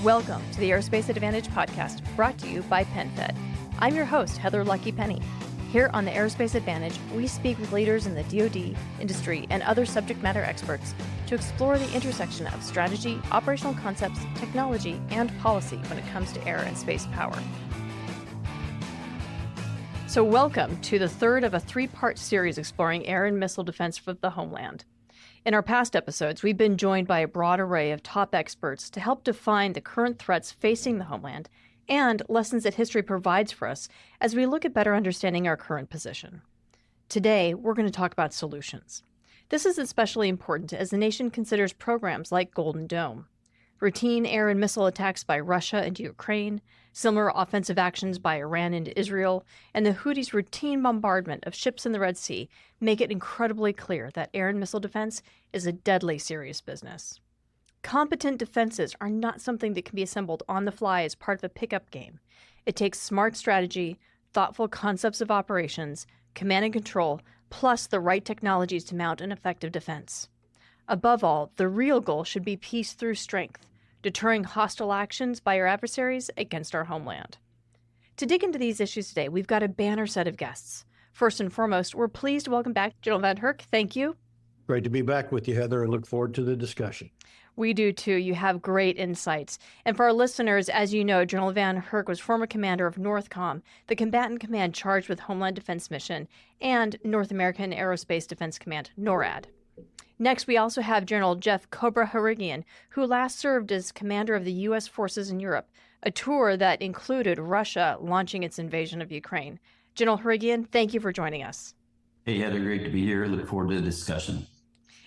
Welcome to the Aerospace Advantage podcast, brought to you by PenFed. I'm your host, Heather Penney. Here on the Aerospace Advantage, we speak with leaders in the DoD, industry, and other subject matter experts to explore the intersection of strategy, operational concepts, technology, and policy when it comes to air and space power. So welcome to the third of a three-part series exploring air and missile defense for the homeland. In our past episodes, we've been joined by a broad array of top experts to help define the current threats facing the homeland and lessons that history provides for us as we look at better understanding our current position. Today, we're going to talk about solutions. This is especially important as the nation considers programs like Golden Dome, routine air and missile attacks by Russia and Ukraine, similar offensive actions by Iran into Israel, and the Houthis' routine bombardment of ships in the Red Sea make it incredibly clear that air and missile defense is a deadly serious business. Competent defenses are not something that can be assembled on the fly as part of a pickup game. It takes smart strategy, thoughtful concepts of operations, command and control, plus the right technologies to mount an effective defense. Above all, the real goal should be peace through strength, deterring hostile actions by our adversaries against our homeland. To dig into these issues today, we've got a banner set of guests. First and foremost, we're pleased to welcome back General VanHerck. Thank you. Great to be back with you, Heather, and look forward to the discussion. We do too. You have great insights. And for our listeners, as you know, General VanHerck was former commander of NORTHCOM, the combatant command charged with Homeland Defense Mission, and North American Aerospace Defense Command, NORAD. Next, we also have General Jeff Cobra Harrigian, who last served as commander of the U.S. forces in Europe, a tour that included Russia launching its invasion of Ukraine. General Harrigian, thank you for joining us. Hey, Heather, great to be here. Look forward to the discussion.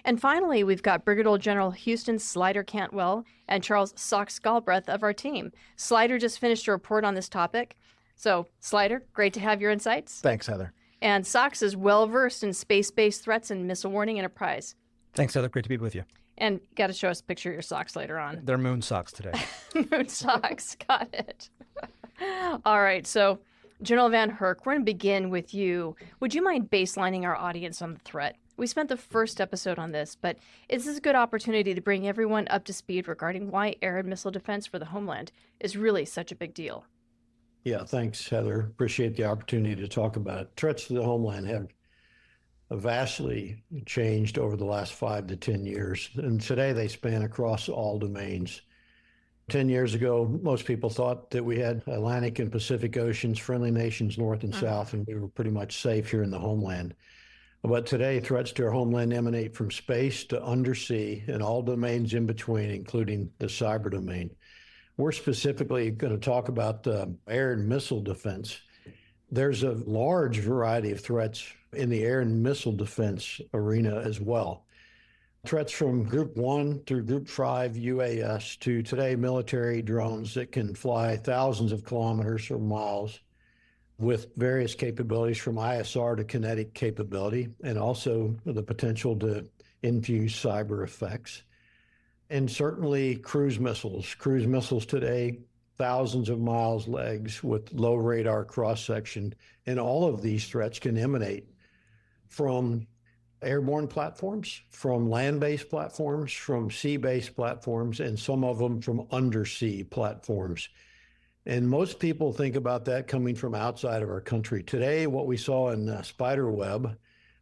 And finally, we've got Brigadier General Houston Slider Cantwell and Charles Sox Galbreath of our team. Slider just finished a report on this topic. So, Slider, great to have your insights. Thanks, Heather. And Sox is well-versed in space-based threats and missile warning enterprise. Thanks, Heather. Great to be with you. And you got to show us a picture of your socks later on. They're moon socks today. Moon socks. Got it. All right. So, General VanHerck, we're going to begin with you. Would you mind baselining our audience on the threat? We spent the first episode on this, but is this a good opportunity to bring everyone up to speed regarding why air and missile defense for the homeland is really such a big deal? Yeah, thanks, Heather. Appreciate the opportunity to talk about it. Threats to the homeland have vastly changed over the last 5 to 10 years, and today they span across all domains. 10 years ago, most people thought that we had Atlantic and Pacific Oceans, friendly nations north and south, and we were pretty much safe here in the homeland. But today, threats to our homeland emanate from space to undersea and all domains in between, including the cyber domain. We're specifically going to talk about the air and missile defense. There's a large variety of threats in the air and missile defense arena as well. Threats from Group 1 through Group 5 UAS to today military drones that can fly thousands of kilometers or miles with various capabilities from ISR to kinetic capability, and also the potential to infuse cyber effects. And certainly cruise missiles. Cruise missiles today, thousands of miles legs with low radar cross-section, and all of these threats can emanate from airborne platforms, from land-based platforms, from sea-based platforms, and some of them from undersea platforms. And most people think about that coming from outside of our country. Today, what we saw in Spiderweb,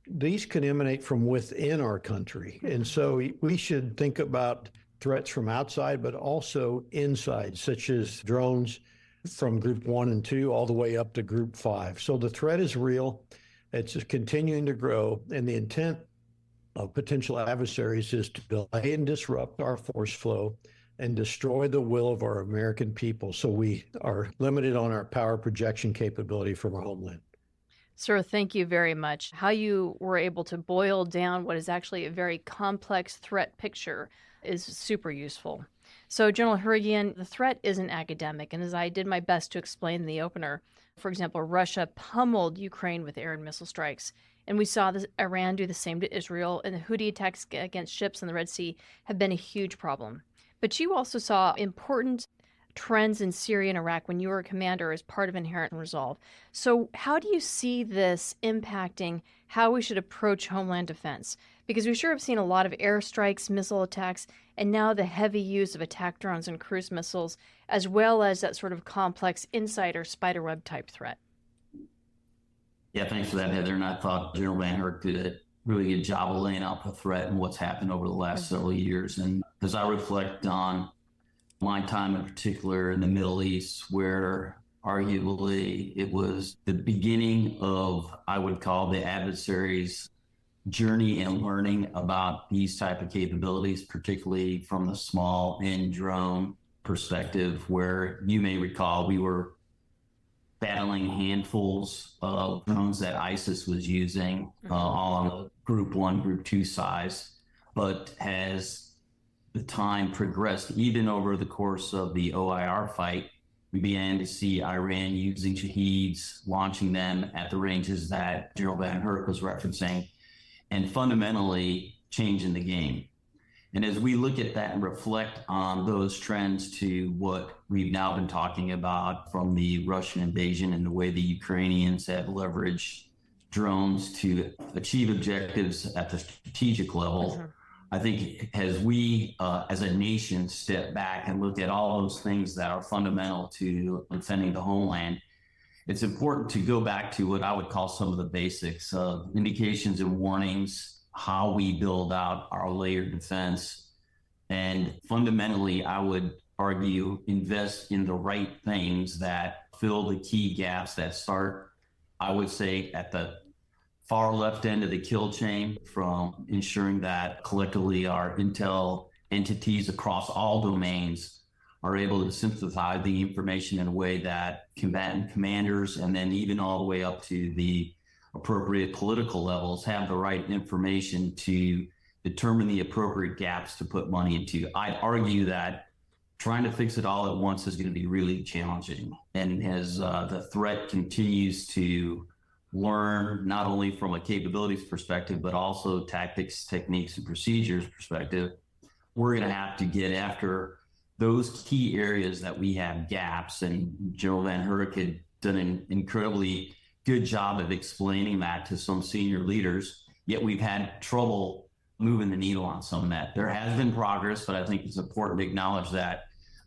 these can emanate from within our country. And so we should think about threats from outside, but also inside, such as drones from Group 1 and 2 all the way up to Group 5. So the threat is real. It's continuing to grow. And the intent of potential adversaries is to delay and disrupt our force flow and destroy the will of our American people. So we are limited on our power projection capability from our homeland. Sir, thank you very much. How you were able to boil down what is actually a very complex threat picture is super useful. So, General Harrigian, the threat isn't academic, and as I did my best to explain in the opener, for example, Russia pummeled Ukraine with air and missile strikes, and we saw Iran do the same to Israel, and the Houthi attacks against ships in the Red Sea have been a huge problem. But you also saw important trends in Syria and Iraq when you were a commander as part of Inherent Resolve. So how do you see this impacting how we should approach homeland defense? Because we sure have seen a lot of airstrikes, missile attacks, and now the heavy use of attack drones and cruise missiles, as well as that sort of complex insider spiderweb type threat. Yeah, thanks for that, Heather. And I thought General VanHerck did a really good job of laying out the threat and what's happened over the last several years. And as I reflect on my time in particular in the Middle East, where arguably it was the beginning of, I would call, the adversaries' journey and learning about these type of capabilities, particularly from the small end drone perspective, where you may recall we were battling handfuls of drones that ISIS was using, all on the group 1, group 2 size. But as the time progressed, even over the course of the OIR fight, we began to see Iran using Shaheeds, launching them at the ranges that General VanHerck was referencing, and fundamentally changing the game. And as we look at that and reflect on those trends to what we've now been talking about from the Russian invasion and the way the Ukrainians have leveraged drones to achieve objectives at the strategic level, I think as we, as a nation, step back and look at all those things that are fundamental to defending the homeland, it's important to go back to what I would call some of the basics of indications and warnings, how we build out our layered defense. And fundamentally, I would argue, invest in the right things that fill the key gaps that start, I would say, at the far left end of the kill chain, from ensuring that collectively our intel entities across all domains are able to synthesize the information in a way that combatant commanders, and then even all the way up to the appropriate political levels, have the right information to determine the appropriate gaps to put money into. I'd argue that trying to fix it all at once is going to be really challenging. And as the threat continues to learn, not only from a capabilities perspective, but also tactics, techniques, and procedures perspective, we're going to have to get after those key areas that we have gaps. And General VanHerck had done an incredibly good job of explaining that to some senior leaders, yet we've had trouble moving the needle on some of that. There has been progress, but I think it's important to acknowledge that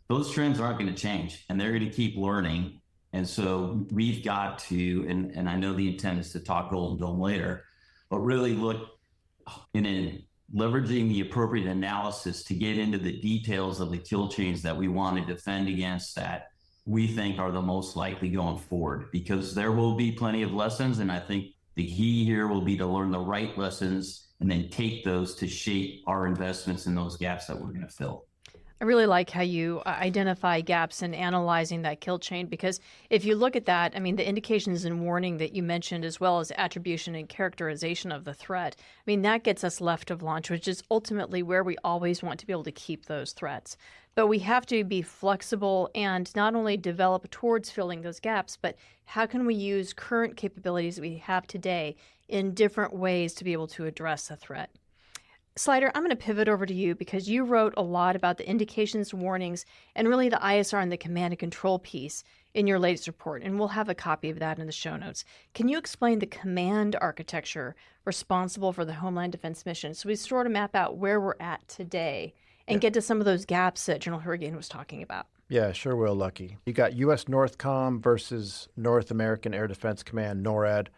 those trends aren't going to change, and they're going to keep learning. And so we've got to, and I know the intent is to talk Golden Dome later, but really look in leveraging the appropriate analysis to get into the details of the kill chains that we want to defend against, that we think are the most likely going forward, because there will be plenty of lessons. And I think the key here will be to learn the right lessons and then take those to shape our investments in those gaps that we're going to fill. I really like how you identify gaps and analyzing that kill chain, because if you look at that, I mean, the indications and warning that you mentioned, as well as attribution and characterization of the threat, I mean, that gets us left of launch, which is ultimately where we always want to be able to keep those threats. But we have to be flexible and not only develop towards filling those gaps, but how can we use current capabilities that we have today in different ways to be able to address a threat? Slider, I'm going to pivot over to you, because you wrote a lot about the indications, warnings, and really the ISR and the command and control piece in your latest report, and we'll have a copy of that in the show notes. Can you explain the command architecture responsible for the Homeland Defense mission, so we sort of map out where we're at today and get to some of those gaps that General Harrigian was talking about? Yeah, sure will, Lucky. You got U.S. NORTHCOM versus North American Air Defense Command, NORAD.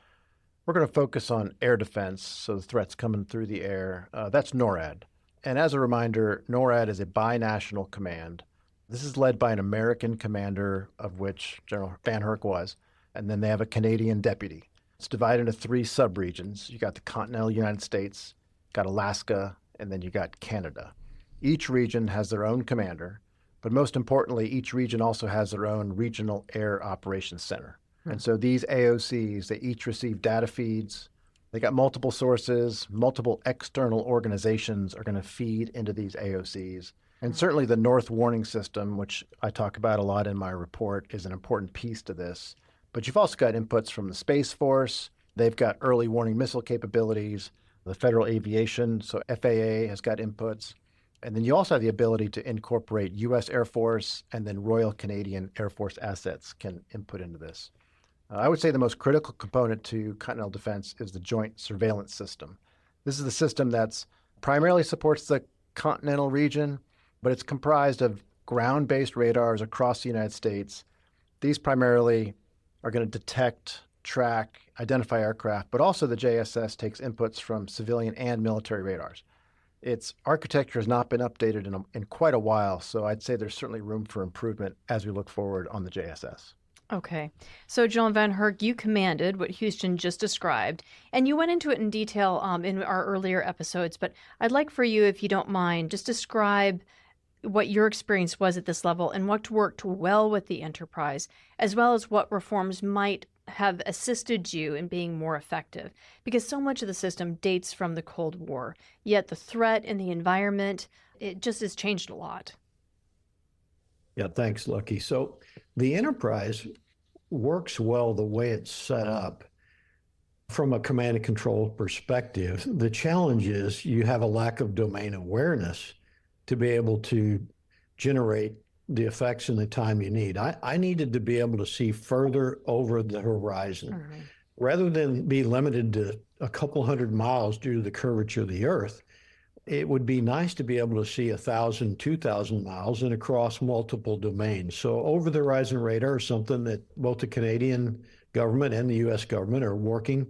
We're going to focus on air defense, so the threats coming through the air. That's NORAD. And as a reminder, NORAD is a binational command. This is led by an American commander, of which General VanHerck was, and then they have a Canadian deputy. It's divided into 3 subregions. You got the continental United States, got Alaska, and then you got Canada. Each region has their own commander, but most importantly, each region also has their own regional air operations center. And so these AOCs, they each receive data feeds. They got multiple sources, multiple external organizations are going to feed into these AOCs. And certainly the North Warning System, which I talk about a lot in my report, is an important piece to this. But you've also got inputs from the Space Force. They've got early warning missile capabilities. The Federal Aviation, so FAA, has got inputs. And then you also have the ability to incorporate U.S. Air Force, and then Royal Canadian Air Force assets can input into this. I would say the most critical component to continental defense is the Joint Surveillance System. This is the system that's primarily supports the continental region, but it's comprised of ground-based radars across the United States. These primarily are going to detect, track, identify aircraft, but also the JSS takes inputs from civilian and military radars. Its architecture has not been updated in quite a while, so I'd say there's certainly room for improvement as we look forward on the JSS. Okay. So, Glen VanHerck, you commanded what Houston just described, and you went into it in detail in our earlier episodes, but I'd like for you, if you don't mind, just describe what your experience was at this level and what worked well with the enterprise, as well as what reforms might have assisted you in being more effective. Because so much of the system dates from the Cold War, yet the threat and the environment, it just has changed a lot. Yeah, thanks, Lucky. So the enterprise works well the way it's set up from a command and control perspective. The challenge is you have a lack of domain awareness to be able to generate the effects in the time you need. I needed to be able to see further over the horizon. Mm-hmm. Rather than be limited to a couple hundred miles due to the curvature of the Earth. It would be nice to be able to see 1,000, 2,000 miles and across multiple domains. So over the horizon radar is something that both the Canadian government and the U.S. government are working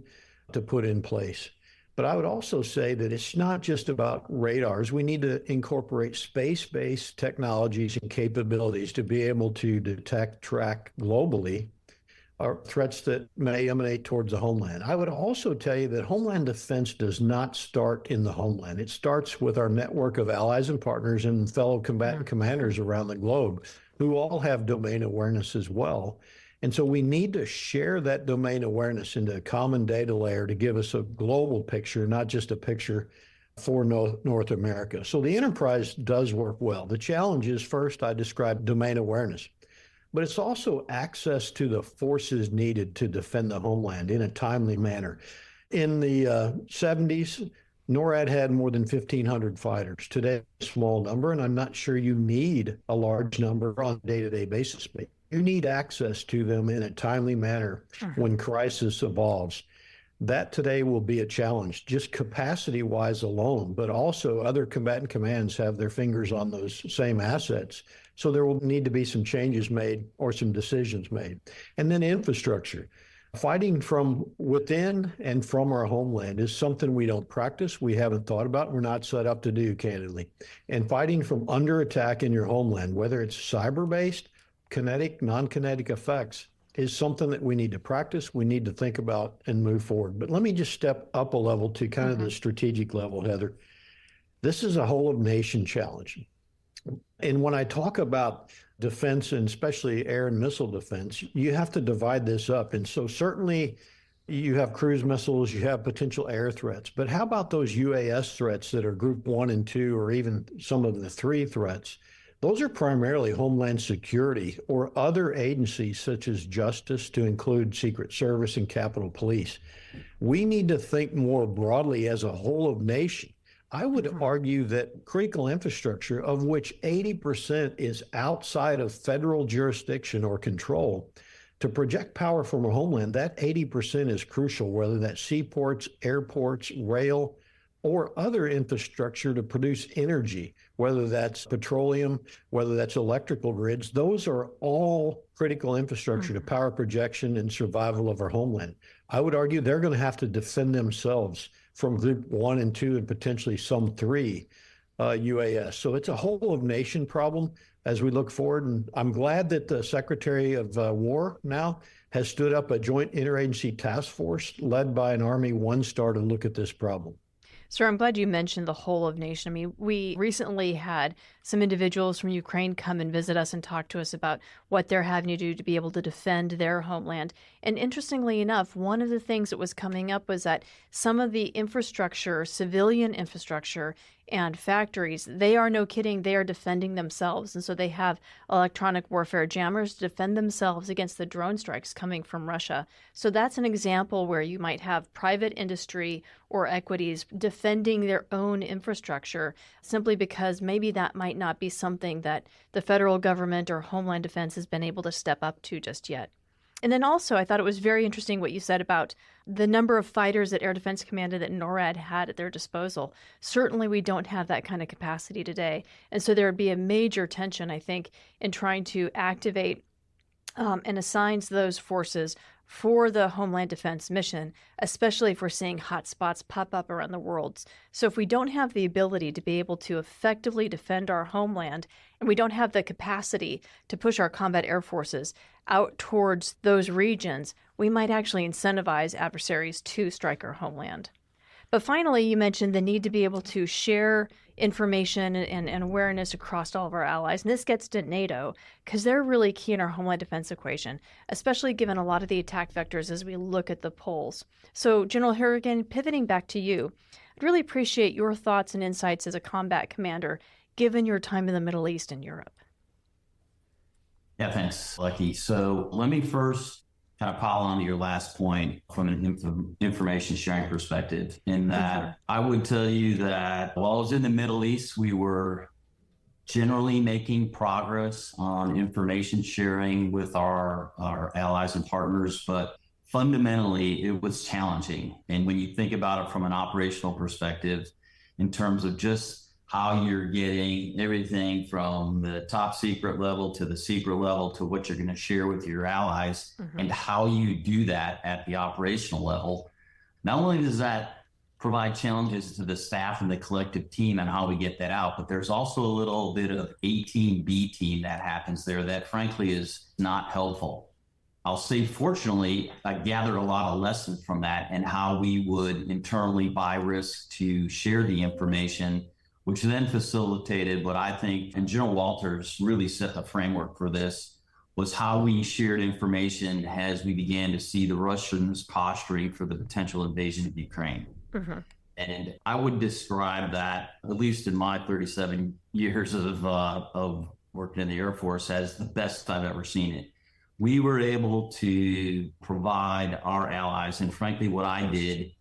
to put in place. But I would also say that it's not just about radars. We need to incorporate space-based technologies and capabilities to be able to detect, track globally threats that may emanate towards the homeland. I would also tell you that homeland defense does not start in the homeland. It starts with our network of allies and partners and fellow combatant commanders around the globe who all have domain awareness as well. And so we need to share that domain awareness into a common data layer to give us a global picture, not just a picture for North America. So the enterprise does work well. The challenge is, first, I described domain awareness, but it's also access to the forces needed to defend the homeland in a timely manner. In the 70s, NORAD had more than 1,500 fighters. Today, a small number, and I'm not sure you need a large number on a day-to-day basis, but you need access to them in a timely manner when crisis evolves. That today will be a challenge, just capacity-wise alone, but also other combatant commands have their fingers on those same assets. So there will need to be some changes made or some decisions made. And then infrastructure. Fighting from within and from our homeland is something we don't practice, we haven't thought about, we're not set up to do, candidly. And fighting from under attack in your homeland, whether it's cyber-based, kinetic, non-kinetic effects, is something that we need to practice, we need to think about and move forward. But let me just step up a level to kind of the strategic level, Heather. This is a whole of nation challenge. And when I talk about defense and especially air and missile defense, you have to divide this up. And so certainly you have cruise missiles, you have potential air threats, but how about those UAS threats that are group 1 and 2, or even some of the 3 threats? Those are primarily Homeland Security or other agencies such as Justice, to include Secret Service and Capitol Police. We need to think more broadly as a whole of nation. I would argue that critical infrastructure, of which 80% is outside of federal jurisdiction or control, to project power from a homeland, that 80% is crucial, whether that's seaports, airports, rail, or other infrastructure to produce energy, whether that's petroleum, whether that's electrical grids. Those are all critical infrastructure to power projection and survival of our homeland. I would argue they're going to have to defend themselves from group 1 and 2 and potentially some 3 UAS. So it's a whole of nation problem as we look forward. And I'm glad that the Secretary of War now has stood up a joint interagency task force led by an Army 1-star to look at this problem. Sir, I'm glad you mentioned the whole of nation. I mean, we recently had some individuals from Ukraine come and visit us and talk to us about what they're having to do to be able to defend their homeland. And interestingly enough, one of the things that was coming up was that some of the infrastructure, civilian infrastructure and factories, they are, no kidding, they are defending themselves. And so they have electronic warfare jammers to defend themselves against the drone strikes coming from Russia. So that's an example where you might have private industry or equities defending their own infrastructure simply because maybe that might not be something that the federal government or Homeland Defense has been able to step up to just yet. And then also, I thought it was very interesting what you said about the number of fighters that Air Defense Command and that NORAD had at their disposal. Certainly, we don't have that kind of capacity today. And so there would be a major tension, I think, in trying to activate and assign those forces for the Homeland Defense mission, especially if we're seeing hotspots pop up around the world. So if we don't have the ability to be able to effectively defend our homeland, and we don't have the capacity to push our combat air forces out towards those regions, we might actually incentivize adversaries to strike our homeland. But finally, you mentioned the need to be able to share information and awareness across all of our allies. And this gets to NATO, because they're really key in our homeland defense equation, especially given a lot of the attack vectors as we look at the polls. So, General Harrigian, pivoting back to you, I'd really appreciate your thoughts and insights as a combat commander, given your time in the Middle East and Europe. Yeah, thanks, Lucky. So let me first kind of pile on to your last point from an information sharing perspective, in that I would tell you that while I was in the Middle East, we were generally making progress on information sharing with our allies and partners, but fundamentally it was challenging. And when you think about it from an operational perspective, in terms of just how you're getting everything from the top secret level to the secret level to what you're going to share with your allies, and how you do that at the operational level. Not only does that provide challenges to the staff and the collective team and how we get that out, but there's also a little bit of A team, B team that happens there that frankly is not helpful. I'll say, fortunately, I gathered a lot of lessons from that and how we would internally buy risk to share the information, which then facilitated what I think, and General Walters really set the framework for this, was how we shared information as we began to see the Russians posturing for the potential invasion of Ukraine. And I would describe that, at least in my 37 years of working in the Air Force, as the best I've ever seen it. We were able to provide our allies, and frankly, what I did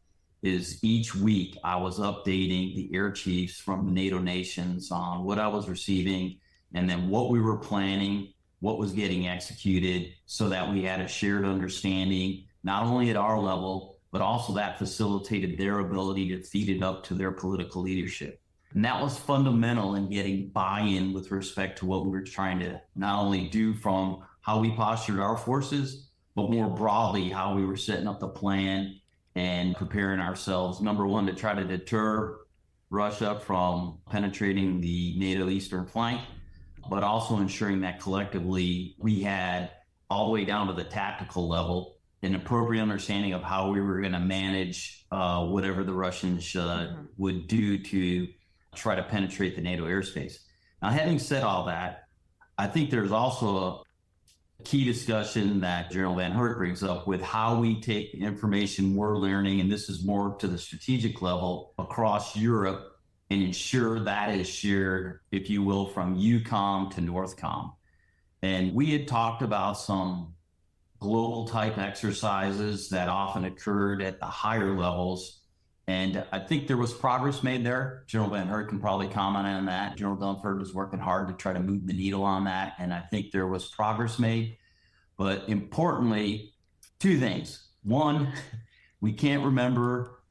is each week I was updating the air chiefs from the NATO nations on what I was receiving, and then what we were planning, what was getting executed, so that we had a shared understanding, not only at our level, but also that facilitated their ability to feed it up to their political leadership. And that was fundamental in getting buy-in with respect to what we were trying to not only do from how we postured our forces, but more broadly, how we were setting up the plan and preparing ourselves, number one, to try to deter Russia from penetrating the NATO eastern flank, but also ensuring that collectively we had, all the way down to the tactical level, an appropriate understanding of how we were going to manage whatever the Russians would do to try to penetrate the NATO airspace. Now, having said all that, I think there's also a key discussion that General VanHerck brings up with how we take the information we're learning, and this is more to the strategic level, across Europe, and ensure that is shared, if you will, from EUCOM to NORTHCOM. And we had talked about some global type exercises that often occurred at the higher levels. And I think there was progress made there. General VanHerck can probably comment on that. General Dunford was working hard to try to move the needle on that. And I think there was progress made. But importantly, two things. One, we can't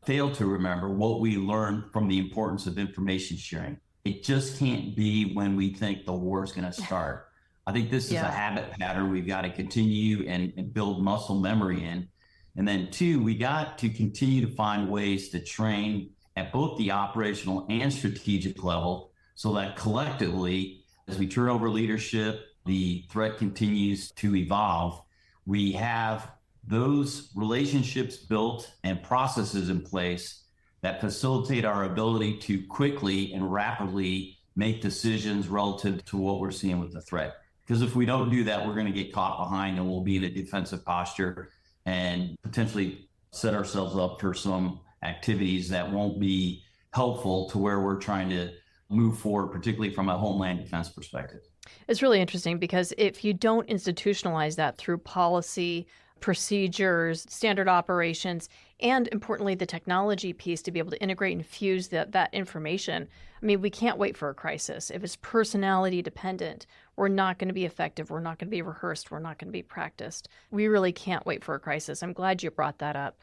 fail to remember what we learned from the importance of information sharing. It just can't be when we think the war is going to start. I think this is a habit pattern we've got to continue and build muscle memory in. And then two, we got to continue to find ways to train at both the operational and strategic level, so that collectively, as we turn over leadership, the threat continues to evolve. We have those relationships built and processes in place that facilitate our ability to quickly and rapidly make decisions relative to what we're seeing with the threat. Because if we don't do that, we're going to get caught behind and we'll be in a defensive posture and potentially set ourselves up for some activities that won't be helpful to where we're trying to move forward, particularly from a homeland defense perspective. It's really interesting because if you don't institutionalize that through policy, procedures, standard operations, and importantly, the technology piece to be able to integrate and fuse that information. I mean, we can't wait for a crisis. If it's personality dependent, we're not going to be effective. We're not going to be rehearsed. We're not going to be practiced. We really can't wait for a crisis. I'm glad you brought that up.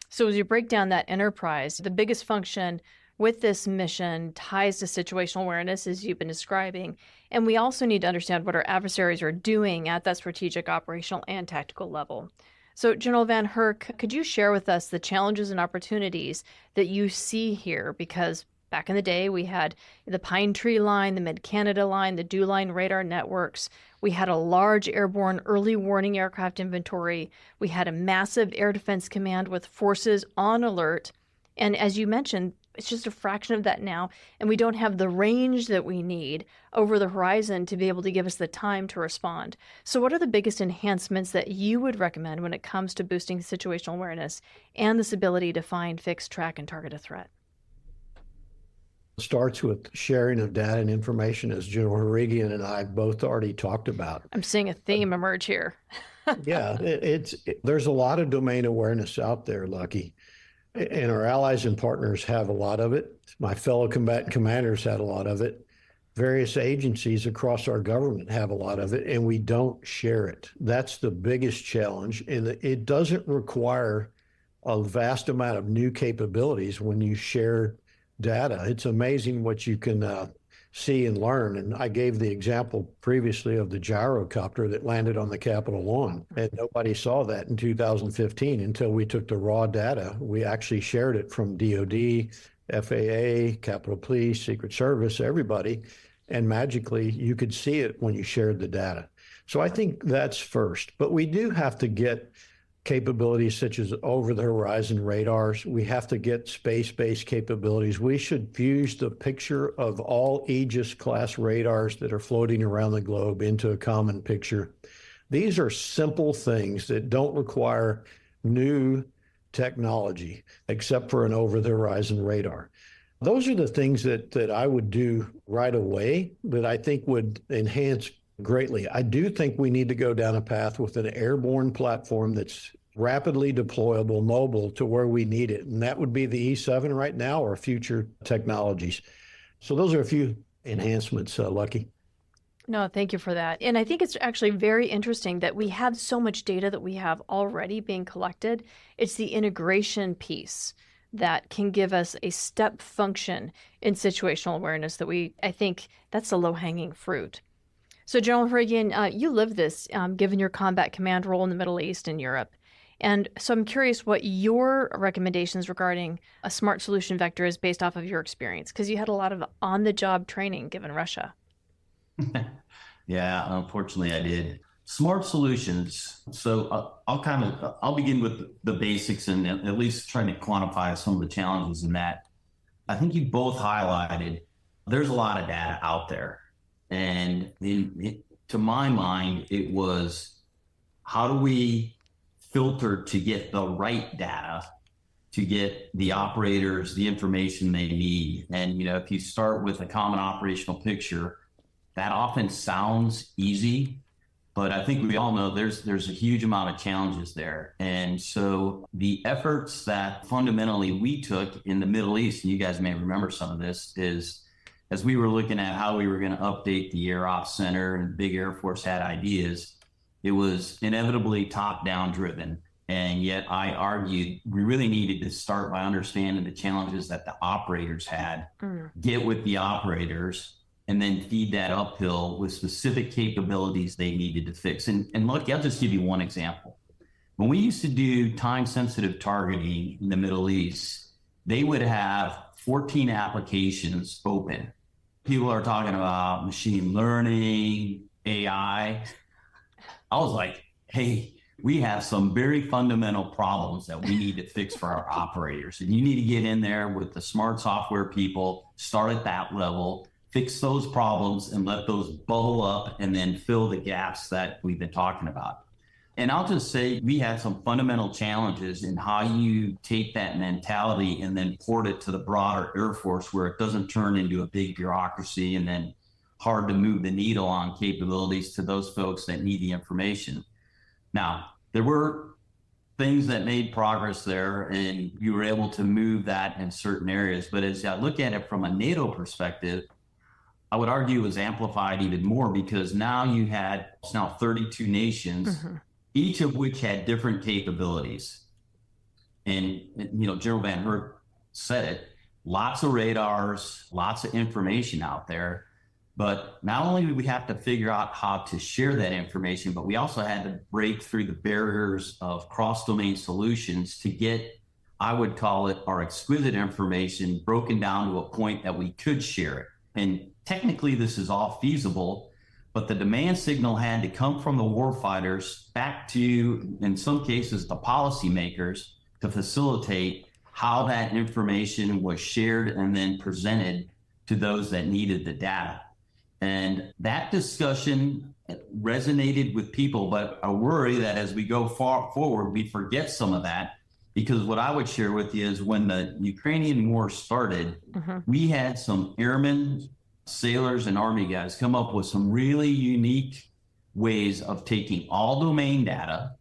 So as you break down that enterprise, the biggest function with this mission ties to situational awareness, as you've been describing. And we also need to understand what our adversaries are doing at that strategic, operational, and tactical level. So General VanHerck, could you share with us the challenges and opportunities that you see here? Because back in the day, we had the Pine Tree Line, the Mid-Canada Line, the Dew Line radar networks. We had a large airborne early warning aircraft inventory. We had a massive air defense command with forces on alert. And as you mentioned, it's just a fraction of that now, and we don't have the range that we need over the horizon to be able to give us the time to respond. So what are the biggest enhancements that you would recommend when it comes to boosting situational awareness and this ability to find, fix, track, and target a threat? It starts with sharing of data and information, as General Harrigian and I both already talked about. I'm seeing a theme emerge here. Yeah, there's a lot of domain awareness out there, Lucky. And our allies and partners have a lot of it. My fellow combatant commanders had a lot of it. Various agencies across our government have a lot of it, and we don't share it. That's the biggest challenge. And it doesn't require a vast amount of new capabilities when you share data. It's amazing what you can see and learn. And I gave the example previously of the gyrocopter that landed on the Capitol lawn. And nobody saw that in 2015 until we took the raw data. We actually shared it from DOD, FAA, Capitol Police, Secret Service, everybody. And magically, you could see it when you shared the data. So I think that's first. But we do have to get capabilities such as over-the-horizon radars. We have to get space-based capabilities. We should fuse the picture of all Aegis-class radars that are floating around the globe into a common picture. These are simple things that don't require new technology, except for an over-the-horizon radar. Those are the things that I would do right away that I think would enhance greatly. I do think we need to go down a path with an airborne platform that's rapidly deployable, mobile to where we need it. And that would be the E-7 right now or future technologies. So those are a few enhancements, Lucky. No, thank you for that. And I think it's actually very interesting that we have so much data that we have already being collected. It's the integration piece that can give us a step function in situational awareness that I think that's the low-hanging fruit. So General Harrigian, you live this given your combat command role in the Middle East and Europe. And so I'm curious what your recommendations regarding a smart solution vector is based off of your experience, because you had a lot of on-the-job training given Russia. Yeah, unfortunately I did. Smart solutions. So I'll begin with the basics and at least trying to quantify some of the challenges in that. I think you both highlighted there's a lot of data out there. And to my mind, it was how do we filter to get the right data to get the operators the information they need. And, if you start with a common operational picture, that often sounds easy, but I think we all know there's a huge amount of challenges there. And so the efforts that fundamentally we took in the Middle East, and you guys may remember some of this, is as we were looking at how we were going to update the Air Ops Center and big Air Force had ideas, it was inevitably top-down driven. And yet I argued we really needed to start by understanding the challenges that the operators had, get with the operators, and then feed that uphill with specific capabilities they needed to fix. And look, I'll just give you one example. When we used to do time-sensitive targeting in the Middle East, they would have 14 applications open. People are talking about machine learning, AI. I was like, hey, we have some very fundamental problems that we need to fix for our operators. And you need to get in there with the smart software people, start at that level, fix those problems and let those bubble up and then fill the gaps that we've been talking about. And I'll just say we had some fundamental challenges in how you take that mentality and then port it to the broader Air Force where it doesn't turn into a big bureaucracy and then hard to move the needle on capabilities to those folks that need the information. Now, there were things that made progress there, and you were able to move that in certain areas. But as I look at it from a NATO perspective, I would argue it was amplified even more because now you had, it's now 32 nations, each of which had different capabilities. And, General VanHerck said it, lots of radars, lots of information out there. But not only did we have to figure out how to share that information, but we also had to break through the barriers of cross-domain solutions to get, I would call it, our exquisite information broken down to a point that we could share it. And technically this is all feasible, but the demand signal had to come from the warfighters back to, in some cases, the policymakers to facilitate how that information was shared and then presented to those that needed the data. And that discussion resonated with people, but I worry that as we go forward, we forget some of that, because what I would share with you is when the Ukrainian war started, we had some airmen, sailors, and Army guys come up with some really unique ways of taking all domain data,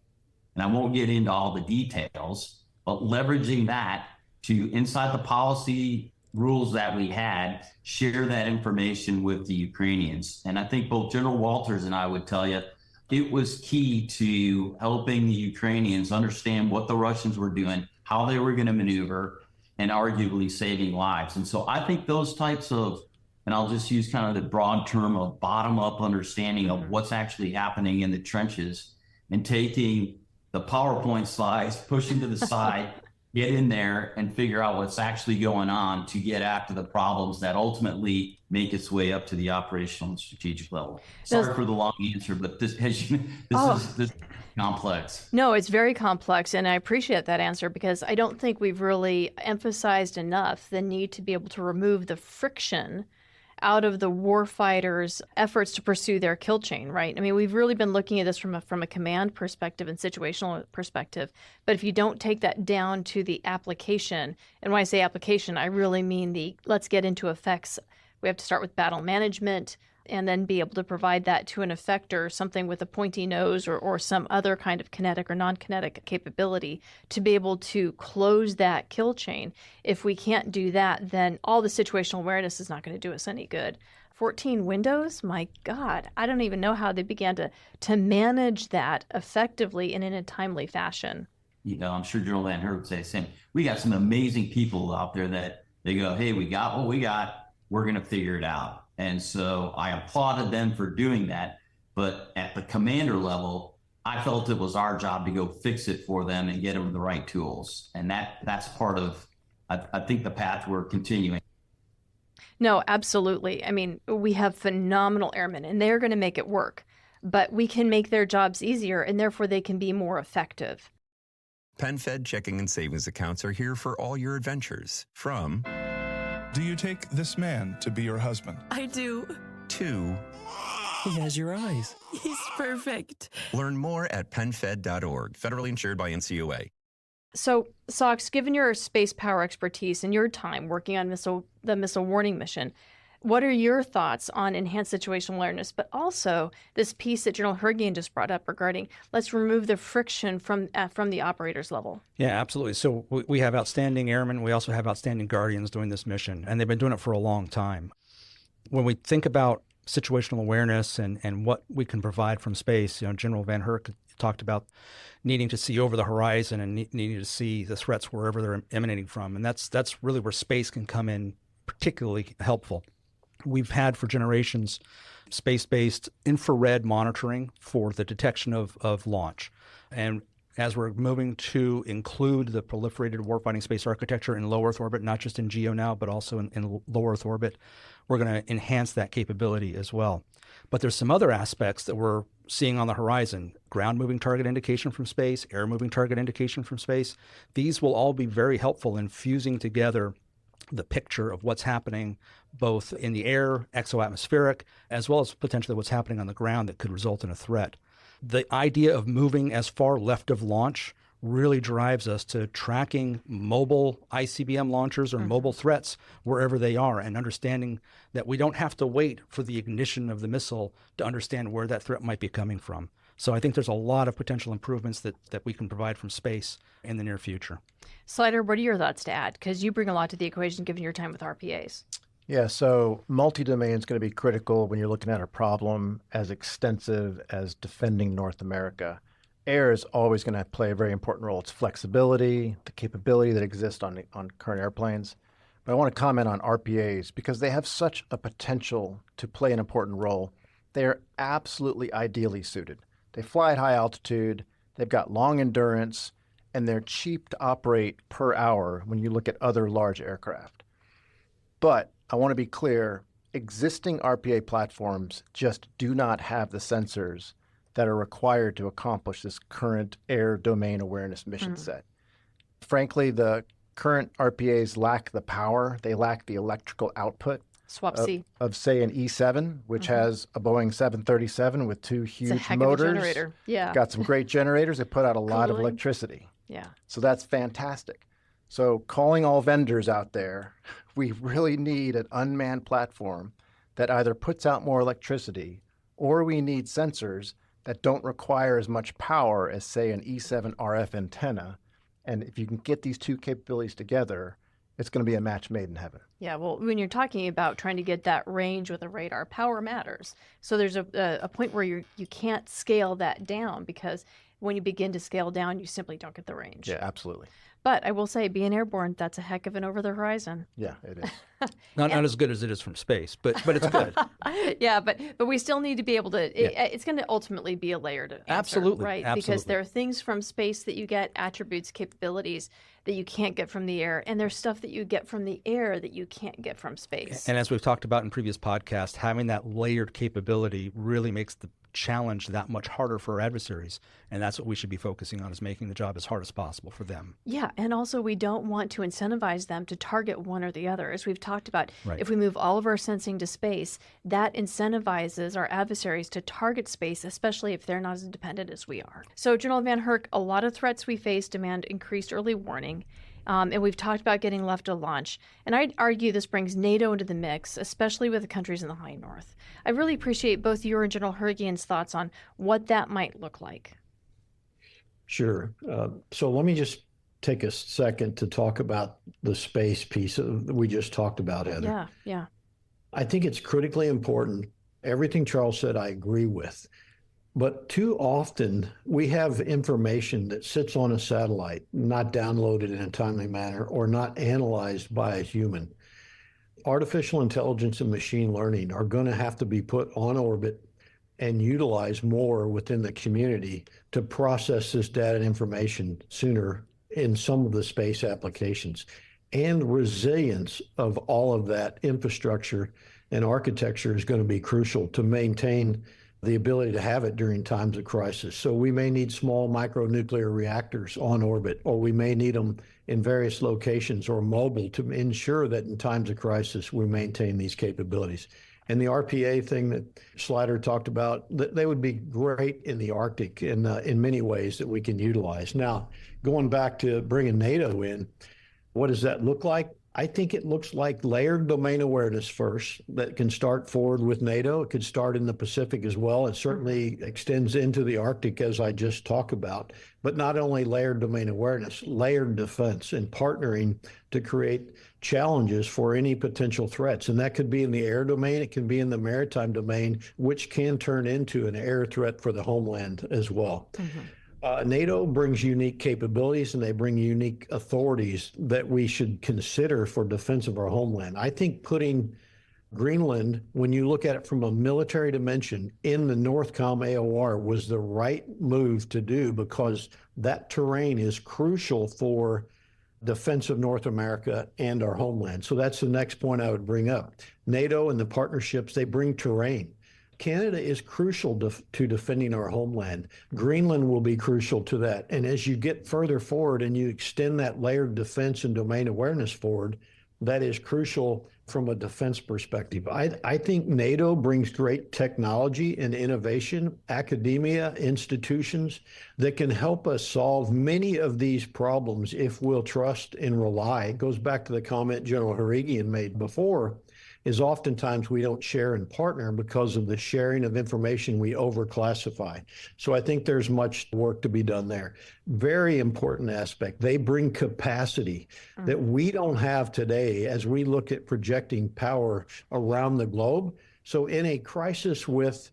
and I won't get into all the details, but leveraging that to, inside the policy rules that we had, share that information with the Ukrainians. And I think both General Walters and I would tell you, it was key to helping the Ukrainians understand what the Russians were doing, how they were going to maneuver, and arguably saving lives. And so I think those types of, and I'll just use kind of the broad term of bottom-up understanding of what's actually happening in the trenches, and taking the PowerPoint slides, pushing to the side, get in there and figure out what's actually going on to get after the problems that ultimately make its way up to the operational and strategic level. Sorry for the long answer, but this is complex. No, it's very complex, and I appreciate that answer, because I don't think we've really emphasized enough the need to be able to remove the friction out of the warfighters' efforts to pursue their kill chain, right? I mean, we've really been looking at this from a command perspective and situational perspective, but if you don't take that down to the application, and when I say application, I really mean let's get into effects. We have to start with battle management, and then be able to provide that to an effector, something with a pointy nose or some other kind of kinetic or non-kinetic capability to be able to close that kill chain. If we can't do that, then all the situational awareness is not going to do us any good. 14 windows? My God, I don't even know how they began to manage that effectively and in a timely fashion. I'm sure General VanHerck would say the same. We got some amazing people out there that they go, hey, we got what we got. We're going to figure it out. And so I applauded them for doing that. But at the commander level, I felt it was our job to go fix it for them and get them the right tools. And that's part of, I think, the path we're continuing. No, absolutely. I mean, we have phenomenal airmen, and they're going to make it work. But we can make their jobs easier, and therefore they can be more effective. PenFed checking and savings accounts are here for all your adventures. From... Do you take this man to be your husband? I do. To... He has your eyes. He's perfect. Learn more at penfed.org. Federally insured by NCUA. So, Sox, given your space power expertise and your time working on the missile warning mission, what are your thoughts on enhanced situational awareness, but also this piece that General Harrigian just brought up regarding let's remove the friction from the operator's level? Yeah, absolutely. So we have outstanding airmen. We also have outstanding guardians doing this mission, and they've been doing it for a long time. When we think about situational awareness and what we can provide from space, General VanHerck talked about needing to see over the horizon and needing to see the threats wherever they're emanating from. And that's really where space can come in particularly helpful. We've had for generations space-based infrared monitoring for the detection of launch. And as we're moving to include the proliferated warfighting space architecture in low Earth orbit, not just in GEO now, but also in low Earth orbit, we're going to enhance that capability as well. But there's some other aspects that we're seeing on the horizon: ground moving target indication from space, air moving target indication from space. These will all be very helpful in fusing together the picture of what's happening both in the air, exoatmospheric, as well as potentially what's happening on the ground that could result in a threat. The idea of moving as far left of launch really drives us to tracking mobile ICBM launchers or mobile threats wherever they are, and understanding that we don't have to wait for the ignition of the missile to understand where that threat might be coming from. So I think there's a lot of potential improvements that we can provide from space in the near future. Slider, what are your thoughts to add? Because you bring a lot to the equation given your time with RPAs. Yeah, so multi-domain is going to be critical when you're looking at a problem as extensive as defending North America. Air is always going to play a very important role. It's flexibility, the capability that exists on current airplanes. But I want to comment on RPAs because they have such a potential to play an important role. They are absolutely ideally suited. They fly at high altitude, they've got long endurance, and they're cheap to operate per hour when you look at other large aircraft. But I want to be clear, existing RPA platforms just do not have the sensors that are required to accomplish this current air domain awareness mission set. Frankly, the current RPAs lack the power, they lack the electrical output of say, an E7, which has a Boeing 737 with two huge it's a heck motors. Of a generator. Yeah. Got some great generators. They put out a lot of electricity. Yeah. So that's fantastic. So calling all vendors out there, we really need an unmanned platform that either puts out more electricity or we need sensors that don't require as much power as, say, an E7 RF antenna. And if you can get these two capabilities together, it's going to be a match made in heaven. Yeah, well, when you're talking about trying to get that range with a radar, power matters. So there's a point where you can't scale that down because when you begin to scale down, you simply don't get the range. Yeah, absolutely. But I will say, being airborne, that's a heck of an over the horizon. Yeah, it is. Not as good as it is from space, but it's good. Yeah, but we still need to be able to. It's going to ultimately be a layered answer, Absolutely, right? absolutely. Because there are things from space that you get, attributes, capabilities that you can't get from the air, and there's stuff that you get from the air that you can't get from space. And as we've talked about in previous podcasts, having that layered capability really makes the challenge that much harder for our adversaries, and that's what we should be focusing on, is making the job as hard as possible for them. Yeah, and also we don't want to incentivize them to target one or the other. As we've talked about, Right. If we move all of our sensing to space, that incentivizes our adversaries to target space, especially if they're not as independent as we are. So, General VanHerck, a lot of threats we face demand increased early warning. And we've talked about getting left to launch. And I'd argue this brings NATO into the mix, especially with the countries in the high north. I really appreciate both your and General Harrigian's thoughts on what that might look like. Sure. So let me just take a second to talk about the space piece that we just talked about, Heather. Yeah. I think it's critically important. Everything Charles said, I agree with. But too often, we have information that sits on a satellite, not downloaded in a timely manner or not analyzed by a human. Artificial intelligence and machine learning are going to have to be put on orbit and utilized more within the community to process this data and information sooner in some of the space applications. And resilience of all of that infrastructure and architecture is going to be crucial to maintain the ability to have it during times of crisis. So we may need small micronuclear reactors on orbit, or we may need them in various locations or mobile to ensure that in times of crisis, we maintain these capabilities. And the RPA thing that Slider talked about, they would be great in the Arctic in many ways that we can utilize. Now, going back to bringing NATO in, what does that look like? I think it looks like layered domain awareness first that can start forward with NATO. It could start in the Pacific as well. It certainly extends into the Arctic, as I just talked about. But not only layered domain awareness, layered defense and partnering to create challenges for any potential threats. And that could be in the air domain. It can be in the maritime domain, which can turn into an air threat for the homeland as well. Mm-hmm. NATO brings unique capabilities and they bring unique authorities that we should consider for defense of our homeland. I think putting Greenland, when you look at it from a military dimension, in the NORTHCOM AOR was the right move to do because that terrain is crucial for defense of North America and our homeland. So that's the next point I would bring up. NATO and the partnerships, they bring terrain. Canada is crucial to defending our homeland. Greenland will be crucial to that. And as you get further forward and you extend that layered defense and domain awareness forward, that is crucial from a defense perspective. I think NATO brings great technology and innovation, academia, institutions that can help us solve many of these problems if we'll trust and rely. It goes back to the comment General Harrigian made before. is oftentimes we don't share and partner because of the sharing of information we overclassify. So I think there's much work to be done there. Very important aspect. They bring capacity that we don't have today as we look at projecting power around the globe. So in a crisis with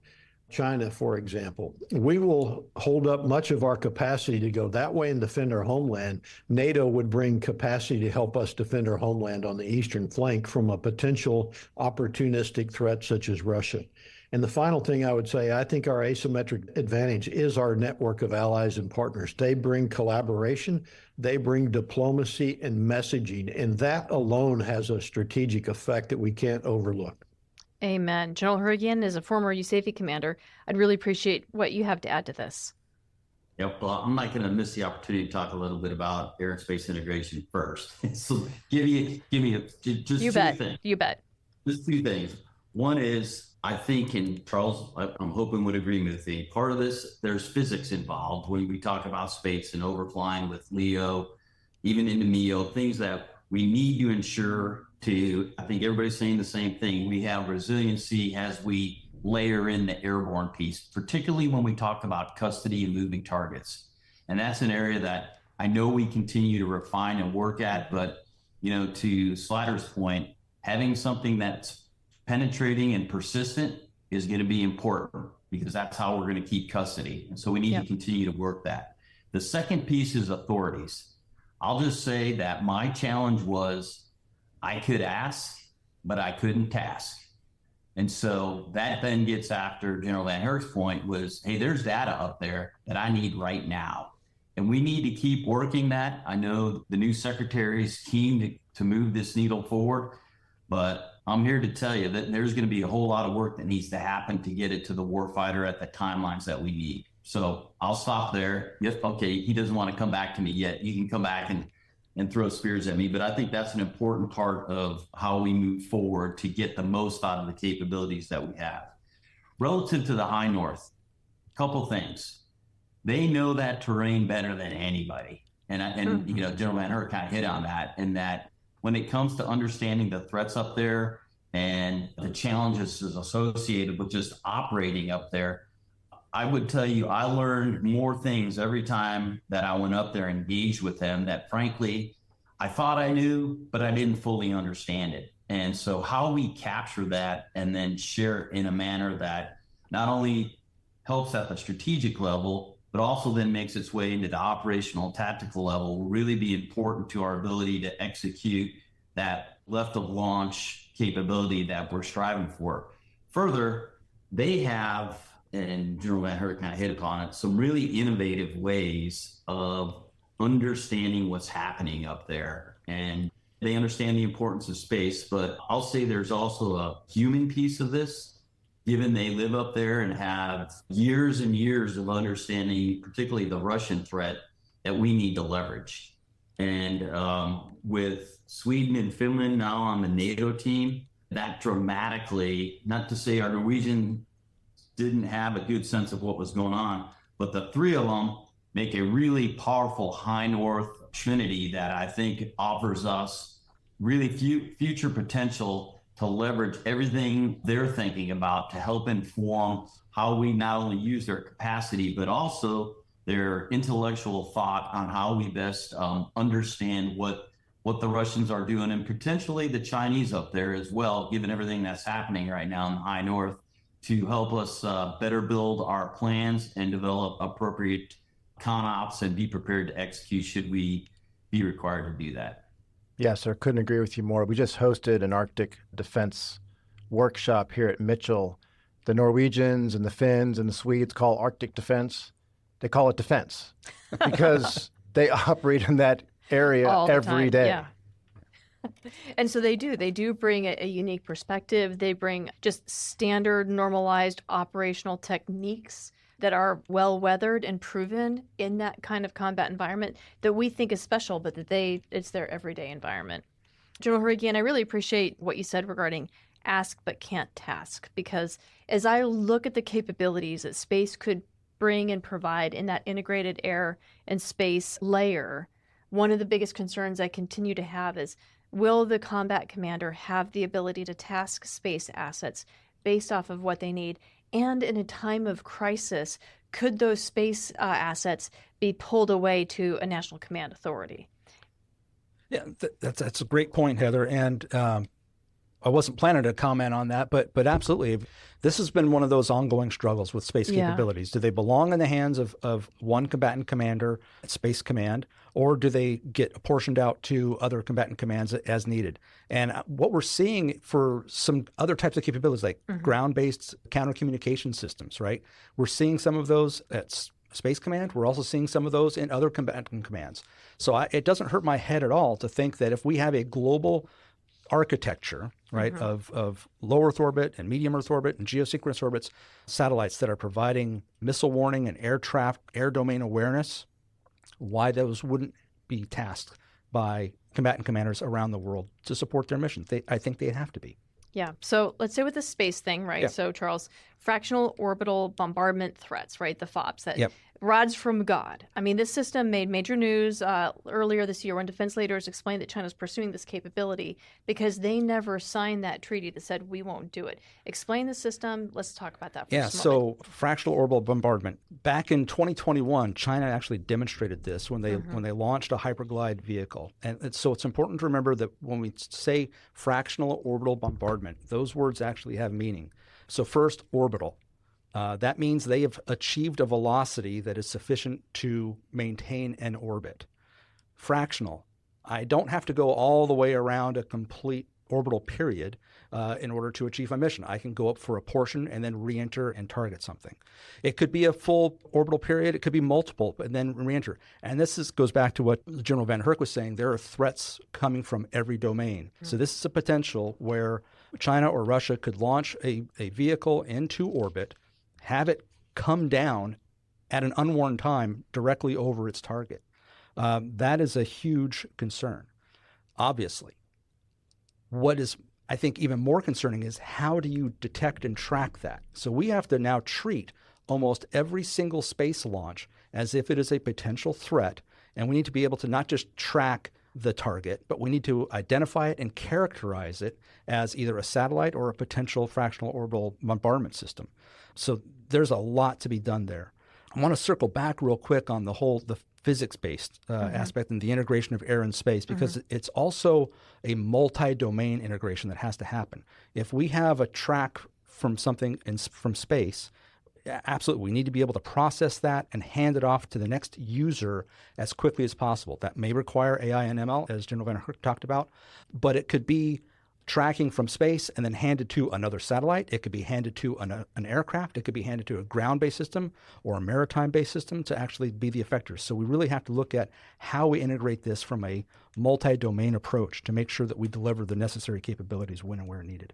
China, for example, we will hold up much of our capacity to go that way and defend our homeland. NATO would bring capacity to help us defend our homeland on the eastern flank from a potential opportunistic threat such as Russia. And the final thing I would say, I think our asymmetric advantage is our network of allies and partners. They bring collaboration, they bring diplomacy and messaging, and that alone has a strategic effect that we can't overlook. Amen. General Harrigian is a former USAFE commander. I'd really appreciate what you have to add to this. Yep. Well, I'm not going to miss the opportunity to talk a little bit about aerospace integration first. So give me just You two bet. things. You bet. Just two things. One is, I think, and Charles, I'm hoping would agree with me, part of this, there's physics involved when we talk about space and overflying with LEO, even into MEO, things that we need to ensure to, I think everybody's saying the same thing, we have resiliency as we layer in the airborne piece, particularly when we talk about custody and moving targets. And that's an area that I know we continue to refine and work at, but, to Slider's point, having something that's penetrating and persistent is going to be important because that's how we're going to keep custody. And so we need to continue to work that. The second piece is authorities. I'll just say that my challenge was I could ask, but I couldn't task. And so that then gets after General VanHerck's point was, hey, there's data up there that I need right now. And we need to keep working that. I know the new secretary's keen to move this needle forward, but I'm here to tell you that there's going to be a whole lot of work that needs to happen to get it to the warfighter at the timelines that we need. So I'll stop there. If, okay, he doesn't want to come back to me yet, you can come back and throw spears at me. But I think that's an important part of how we move forward to get the most out of the capabilities that we have. Relative to the high north, a couple things. They know that terrain better than anybody. And General VanHerck kind of hit on that, in that when it comes to understanding the threats up there and the challenges associated with just operating up there, I would tell you, I learned more things every time that I went up there and engaged with them that, frankly, I thought I knew, but I didn't fully understand it. And so how we capture that and then share it in a manner that not only helps at the strategic level, but also then makes its way into the operational and tactical level will really be important to our ability to execute that left of launch capability that we're striving for. Further, they have, and General VanHerck kind of hit upon it, some really innovative ways of understanding what's happening up there. And they understand the importance of space, but I'll say there's also a human piece of this, given they live up there and have years and years of understanding, particularly the Russian threat, that we need to leverage. And with Sweden and Finland now on the NATO team, that dramatically, not to say our Norwegian didn't have a good sense of what was going on, but the three of them make a really powerful high north trinity that I think offers us really future potential to leverage everything they're thinking about to help inform how we not only use their capacity, but also their intellectual thought on how we best understand what the Russians are doing, and potentially the Chinese up there as well, given everything that's happening right now in the high north, to help us better build our plans and develop appropriate CONOPS and be prepared to execute should we be required to do that. Yes, sir. Couldn't agree with you more. We just hosted an Arctic defense workshop here at Mitchell. The Norwegians and the Finns and the Swedes call Arctic defense. They call it defense because they operate in that area every day. Yeah. And so they do bring a unique perspective. They bring just standard normalized operational techniques that are well weathered and proven in that kind of combat environment that we think is special, but that it's their everyday environment. General Harrigian, I really appreciate what you said regarding ask but can't task, because as I look at the capabilities that space could bring and provide in that integrated air and space layer, one of the biggest concerns I continue to have is will the combat commander have the ability to task space assets based off of what they need? And in a time of crisis, could those space assets be pulled away to a national command authority? Yeah, that's a great point, Heather. And I wasn't planning to comment on that, but absolutely. This has been one of those ongoing struggles with space capabilities. Do they belong in the hands of one combatant commander at Space Command, or do they get apportioned out to other combatant commands as needed? And what we're seeing for some other types of capabilities, like ground-based counter-communication systems, right? We're seeing some of those at Space Command. We're also seeing some of those in other combatant commands. So it doesn't hurt my head at all to think that if we have a global architecture, right, of low Earth orbit and medium Earth orbit and geosynchronous orbits, satellites that are providing missile warning and air domain awareness, why those wouldn't be tasked by combatant commanders around the world to support their missions. I think they have to be. Yeah. So let's say with the space thing, right? Yeah. So Charles, fractional orbital bombardment threats, right? The FOBs, that Yep. rods from God. I mean, this system made major news earlier this year when defense leaders explained that China's pursuing this capability because they never signed that treaty that said we won't do it. Explain the system. Let's talk about that for just a moment. So fractional orbital bombardment. Back in 2021, China actually demonstrated this when they launched a hyperglide vehicle. And so it's important to remember that when we say fractional orbital bombardment, those words actually have meaning. So first, orbital. That means they have achieved a velocity that is sufficient to maintain an orbit. Fractional. I don't have to go all the way around a complete orbital period in order to achieve my mission. I can go up for a portion and then re-enter and target something. It could be a full orbital period. It could be multiple, and then re-enter. And this goes back to what General VanHerck was saying. There are threats coming from every domain. So this is a potential where China or Russia could launch a vehicle into orbit, have it come down at an unwarned time directly over its target. That is a huge concern, obviously. What is, I think, even more concerning is how do you detect and track that? So we have to now treat almost every single space launch as if it is a potential threat, and we need to be able to not just track the target, but we need to identify it and characterize it as either a satellite or a potential fractional orbital bombardment system. So there's a lot to be done there. I want to circle back real quick on the physics-based aspect and the integration of air and space, because it's also a multi-domain integration that has to happen. If we have a track from something from space, absolutely, we need to be able to process that and hand it off to the next user as quickly as possible. That may require AI and ML, as General VanHerck talked about, but it could be tracking from space and then handed to another satellite. It could be handed to an aircraft. It could be handed to a ground-based system or a maritime-based system to actually be the effector. So we really have to look at how we integrate this from a multi-domain approach to make sure that we deliver the necessary capabilities when and where needed.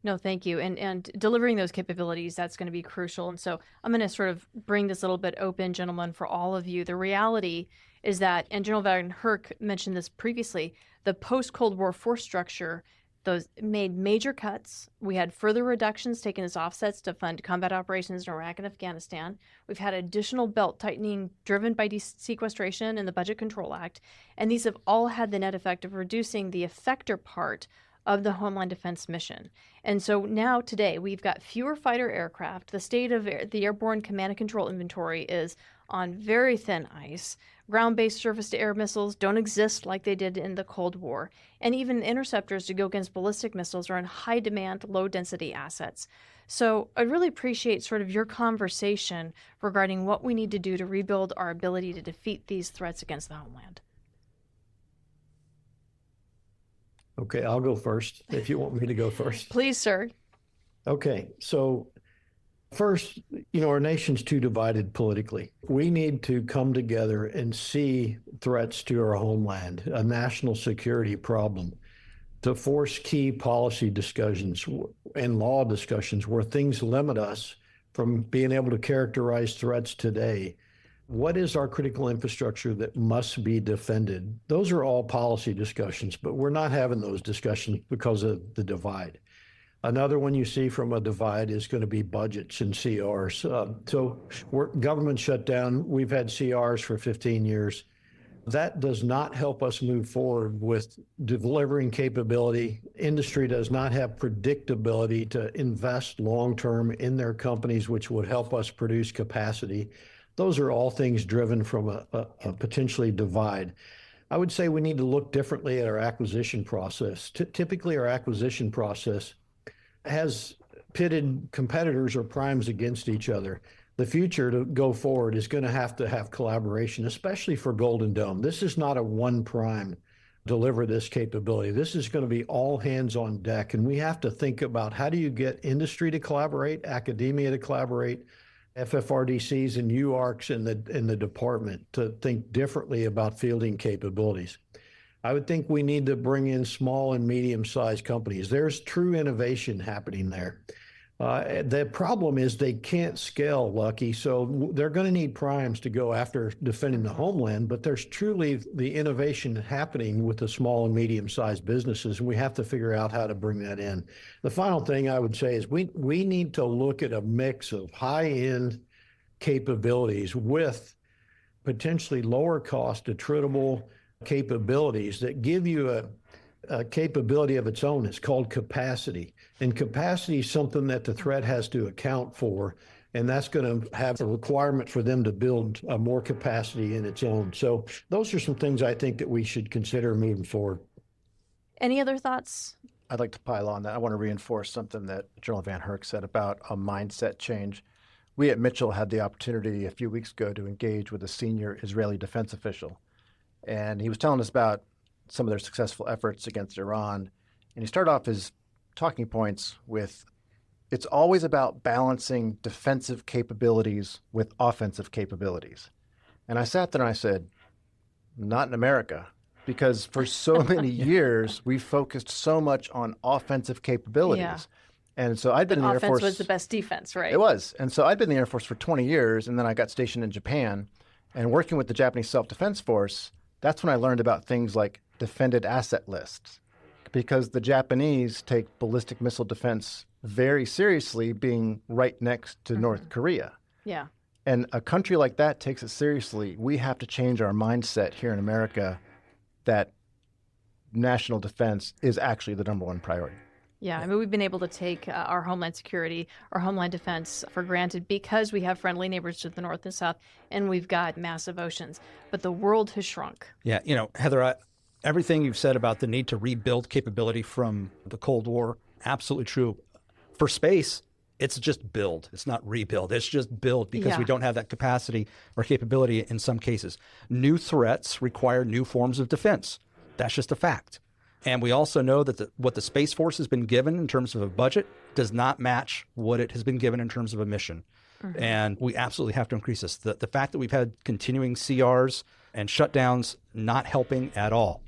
No, thank you. And delivering those capabilities, that's going to be crucial. And so I'm going to sort of bring this a little bit open, gentlemen, for all of you. The reality is that, and General VanHerck mentioned this previously, the post-Cold War force structure, those made major cuts. We had further reductions taken as offsets to fund combat operations in Iraq and Afghanistan. We've had additional belt tightening driven by sequestration and the Budget Control Act. And these have all had the net effect of reducing the effector part of the Homeland Defense mission. And so now today we've got fewer fighter aircraft. The state of the airborne command and control inventory is on very thin ice. Ground-based surface-to-air missiles don't exist like they did in the Cold War. And even interceptors to go against ballistic missiles are in high demand, low-density assets. So I really appreciate sort of your conversation regarding what we need to do to rebuild our ability to defeat these threats against the homeland. Okay, I'll go first if you want me to go first. Please, sir. Okay, so first, our nation's too divided politically. We need to come together and see threats to our homeland, a national security problem, to force key policy discussions and law discussions where things limit us from being able to characterize threats today. What is our critical infrastructure that must be defended? Those are all policy discussions, but we're not having those discussions because of the divide. Another one you see from a divide is going to be budgets and CRs. So government shut down. We've had CRs for 15 years. That does not help us move forward with delivering capability. Industry does not have predictability to invest long-term in their companies, which would help us produce capacity. Those are all things driven from a potentially divide. I would say we need to look differently at our acquisition process. Typically, our acquisition process has pitted competitors or primes against each other. The future to go forward is going to have collaboration, especially for Golden Dome. This is not a one prime deliver this capability. This is going to be all hands on deck. And we have to think about how do you get industry to collaborate, academia to collaborate, FFRDCs and UARCs in the department to think differently about fielding capabilities. I would think we need to bring in small and medium-sized companies. There's true innovation happening there. The problem is they can't scale, Lucky, so they're going to need primes to go after defending the homeland, but there's truly the innovation happening with the small and medium-sized businesses, and we have to figure out how to bring that in. The final thing I would say is we need to look at a mix of high-end capabilities with potentially lower-cost, attritable capabilities that give you a capability of its own. It's called capacity. And capacity is something that the threat has to account for, and that's going to have a requirement for them to build more capacity in its own. So those are some things I think that we should consider moving forward. Any other thoughts? I'd like to pile on that. I want to reinforce something that General VanHerck said about a mindset change. We at Mitchell had the opportunity a few weeks ago to engage with a senior Israeli defense official, and he was telling us about some of their successful efforts against Iran. And he started off his talking points with, it's always about balancing defensive capabilities with offensive capabilities. And I sat there and I said, not in America, because for so many years, we focused so much on offensive capabilities. Yeah. And so I'd been in the Air Force. Offense was the best defense, right? It was. And so I'd been in the Air Force for 20 years, and then I got stationed in Japan. And working with the Japanese Self-Defense Force, that's when I learned about things like defended asset lists, because the Japanese take ballistic missile defense very seriously, being right next to North Korea. Yeah. And a country like that takes it seriously. We have to change our mindset here in America that national defense is actually the number one priority. Yeah, I mean, we've been able to take our homeland security, our homeland defense for granted because we have friendly neighbors to the north and south, and we've got massive oceans. But the world has shrunk. Yeah, you know, Heather, everything you've said about the need to rebuild capability from the Cold War, absolutely true. For space, it's just build. It's not rebuild. It's just build because we don't have that capacity or capability in some cases. New threats require new forms of defense. That's just a fact. And we also know that what the Space Force has been given in terms of a budget does not match what it has been given in terms of a mission. Mm-hmm. And we absolutely have to increase this. The fact that we've had continuing CRs and shutdowns not helping at all.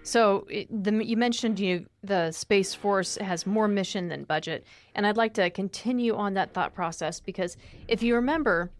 So you mentioned the Space Force has more mission than budget. And I'd like to continue on that thought process because if you remember,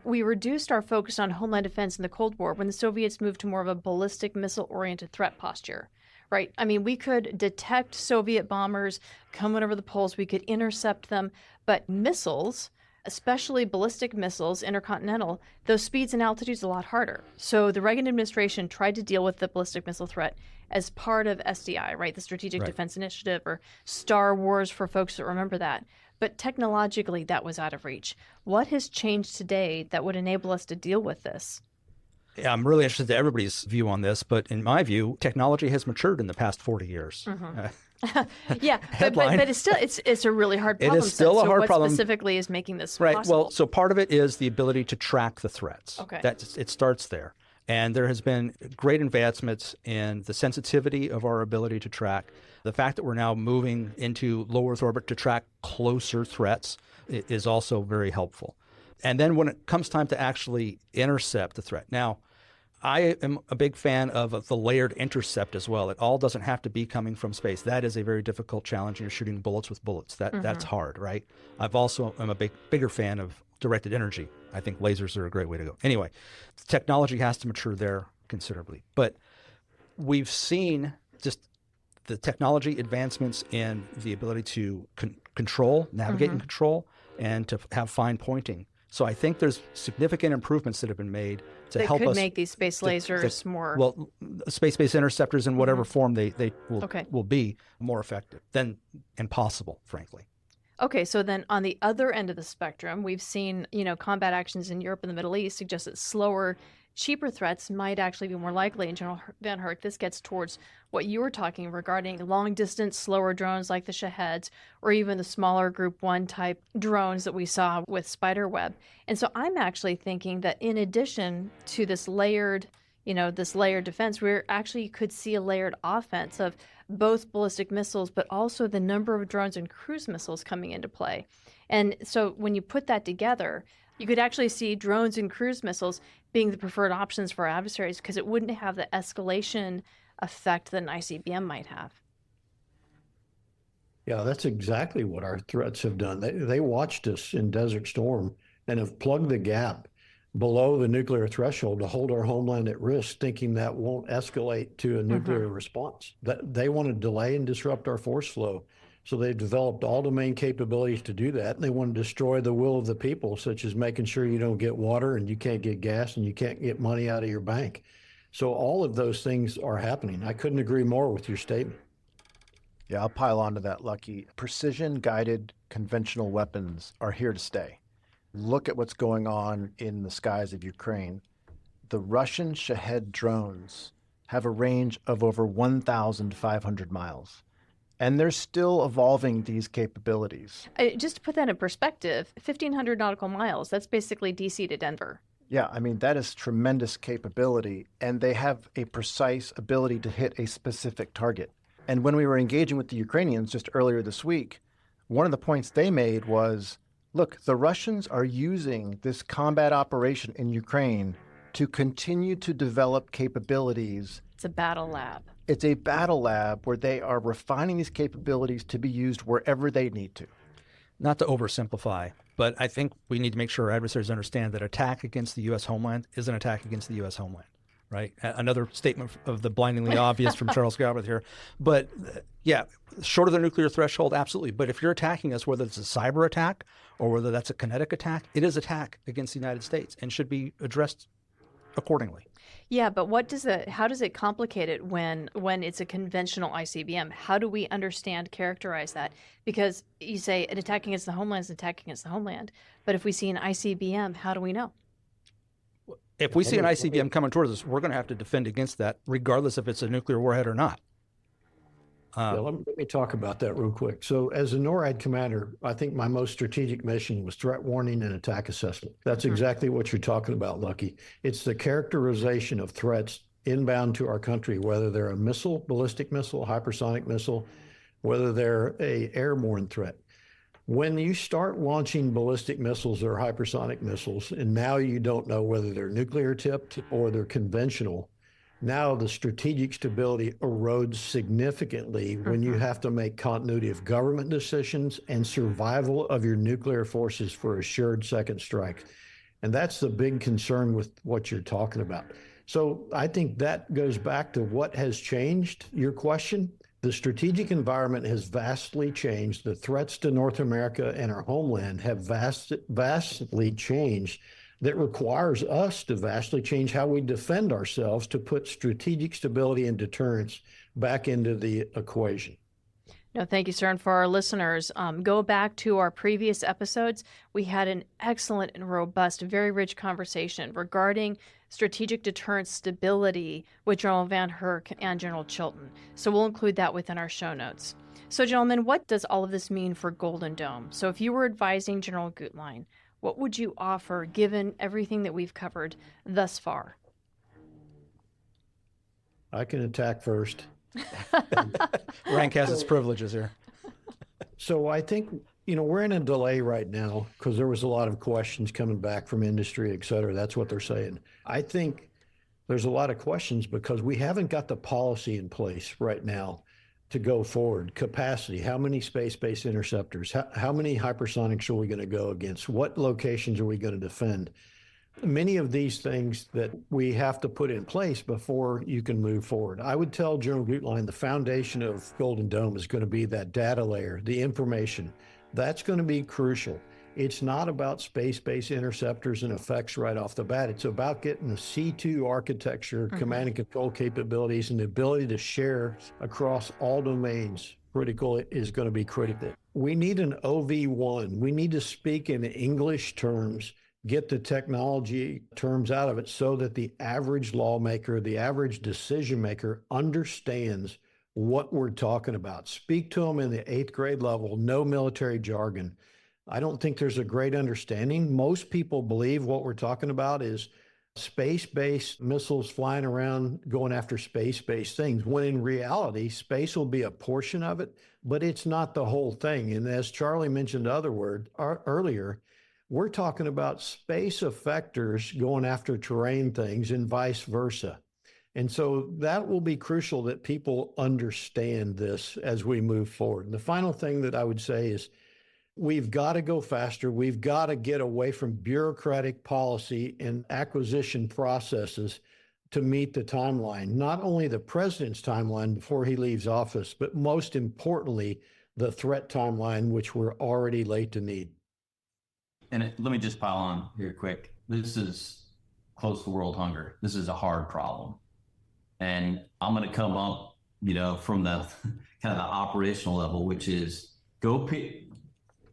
we reduced our focus on homeland defense in the Cold War when the Soviets moved to more of a ballistic missile-oriented threat posture, right? I mean, we could detect Soviet bombers coming over the poles. We could intercept them. But missiles, especially ballistic missiles, intercontinental, those speeds and altitudes a lot harder. So the Reagan administration tried to deal with the ballistic missile threat as part of SDI, right? The Strategic Defense Initiative, or Star Wars for folks that remember that. But technologically, that was out of reach. What has changed today that would enable us to deal with this? Yeah, I'm really interested in everybody's view on this, but in my view, technology has matured in the past 40 years. Mm-hmm. Yeah, but it's still it's a really hard problem. It is still a hard problem. What specifically is making this right? possible? Well, so part of it is the ability to track the threats. Okay, it starts there, and there has been great advancements in the sensitivity of our ability to track. The fact that we're now moving into low Earth orbit to track closer threats is also very helpful. And then when it comes time to actually intercept the threat, now, I am a big fan of the layered intercept as well. It all doesn't have to be coming from space. That is a very difficult challenge. You're shooting bullets with bullets. That's hard, right? I'm a bigger fan of directed energy. I think lasers are a great way to go. Anyway, technology has to mature there considerably. But we've seen just the technology advancements in the ability to control, navigate and control, and to have fine pointing. So I think there's significant improvements that have been made to That help could us make these space lasers more. well, space-based interceptors in whatever form they Okay. will be more effective than impossible, frankly. Okay, so then on the other end of the spectrum, we've seen, combat actions in Europe and the Middle East suggest that slower, cheaper threats might actually be more likely. And General VanHerck, this gets towards what you were talking regarding long-distance, slower drones like the Shaheds, or even the smaller Group 1 type drones that we saw with Spiderweb. And so I'm actually thinking that in addition to this layered defense, we actually could see a layered offense of both ballistic missiles, but also the number of drones and cruise missiles coming into play. And so when you put that together, you could actually see drones and cruise missiles being the preferred options for our adversaries because it wouldn't have the escalation effect that an ICBM might have. Yeah, that's exactly what our threats have done. They watched us in Desert Storm and have plugged the gap below the nuclear threshold to hold our homeland at risk, thinking that won't escalate to a nuclear response. That they want to delay and disrupt our force flow. So they've developed all domain capabilities to do that. And they want to destroy the will of the people, such as making sure you don't get water and you can't get gas and you can't get money out of your bank. So all of those things are happening. I couldn't agree more with your statement. Yeah, I'll pile onto that, Lucky. Precision-guided conventional weapons are here to stay. Look at what's going on in the skies of Ukraine. The Russian Shahed drones have a range of over 1,500 miles, and they're still evolving these capabilities. Just to put that in perspective, 1,500 nautical miles, that's basically DC to Denver. Yeah, I mean, that is tremendous capability, and they have a precise ability to hit a specific target. And when we were engaging with the Ukrainians just earlier this week, one of the points they made was, look, the Russians are using this combat operation in Ukraine to continue to develop capabilities. It's a battle lab. It's a battle lab where they are refining these capabilities to be used wherever they need to. Not to oversimplify, but I think we need to make sure our adversaries understand that attack against the U.S. homeland is an attack against the U.S. homeland, right? Another statement of the blindingly obvious from Charles Galbreath here. But yeah, short of the nuclear threshold, absolutely. But if you're attacking us, whether it's a cyber attack or whether that's a kinetic attack, it is attack against the United States and should be addressed accordingly. Yeah, but how does it complicate it when it's a conventional ICBM? How do we characterize that? Because you say an attack against the homeland is an attack against the homeland. But if we see an ICBM, how do we know? If we see an ICBM coming towards us, we're going to have to defend against that, regardless if it's a nuclear warhead or not. Let me talk about that real quick. So as a NORAD commander, I think my most strategic mission was threat warning and attack assessment. That's exactly what you're talking about, Lucky. It's the characterization of threats inbound to our country, whether they're a missile, ballistic missile, hypersonic missile, whether they're a airborne threat. When you start launching ballistic missiles or hypersonic missiles, and now you don't know whether they're nuclear tipped or they're conventional, now the strategic stability erodes significantly when you have to make continuity of government decisions and survival of your nuclear forces for assured second strike. And that's the big concern with what you're talking about. So I think that goes back to what has changed, your question. The strategic environment has vastly changed. The threats to North America and our homeland have vastly changed. That requires us to vastly change how we defend ourselves to put strategic stability and deterrence back into the equation. No, thank you, sir. And for our listeners, go back to our previous episodes. We had an excellent and robust, very rich conversation regarding strategic deterrence stability with General VanHerck and General Chilton. So we'll include that within our show notes. So, gentlemen, what does all of this mean for Golden Dome? So if you were advising General Gutlein, what would you offer given everything that we've covered thus far? I can attack first. Rank has its privileges here. So I think, we're in a delay right now because there was a lot of questions coming back from industry, et cetera. That's what they're saying. I think there's a lot of questions because we haven't got the policy in place right now to go forward. Capacity, how many space-based interceptors, how many hypersonics are we going to go against? What locations are we going to defend? Many of these things that we have to put in place before you can move forward. I would tell General Gutlein the foundation of Golden Dome is going to be that data layer, the information. That's going to be crucial. It's not about space-based interceptors and effects right off the bat. It's about getting the C2 architecture, command and control capabilities, and the ability to share across all domains. Critical is going to be critical. We need an OV1. We need to speak in English terms, get the technology terms out of it so that the average lawmaker, the average decision maker understands what we're talking about. Speak to them in the 8th grade level, no military jargon. I don't think there's a great understanding. Most people believe what we're talking about is space-based missiles flying around going after space-based things, when in reality, space will be a portion of it, but it's not the whole thing. And as Charlie mentioned earlier, we're talking about space effectors going after terrain things and vice versa. And so that will be crucial that people understand this as we move forward. And the final thing that I would say is we've got to go faster. We've got to get away from bureaucratic policy and acquisition processes to meet the timeline, not only the president's timeline before he leaves office, but most importantly, the threat timeline, which we're already late to need. And let me just pile on here quick. This is close to world hunger. This is a hard problem. And I'm going to come up, from the kind of the operational level, which is go pick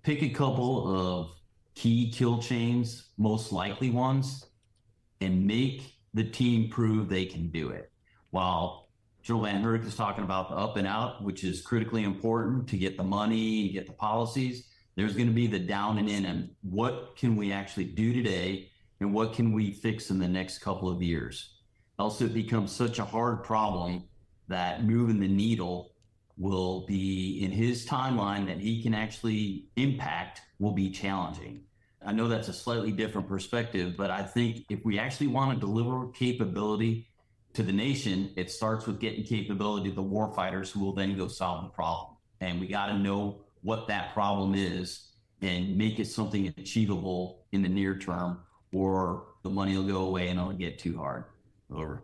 a couple of key kill chains, most likely ones, and make the team prove they can do it. While General VanHerck is talking about the up and out, which is critically important to get the money and get the policies, there's going to be the down and in, and what can we actually do today and what can we fix in the next couple of years? Else it becomes such a hard problem that moving the needle will be, in his timeline that he can actually impact, will be challenging. I know that's a slightly different perspective, but I think if we actually want to deliver capability to the nation, it starts with getting capability to the warfighters who will then go solve the problem. And we got to know what that problem is and make it something achievable in the near term, or the money will go away and it'll get too hard. Over.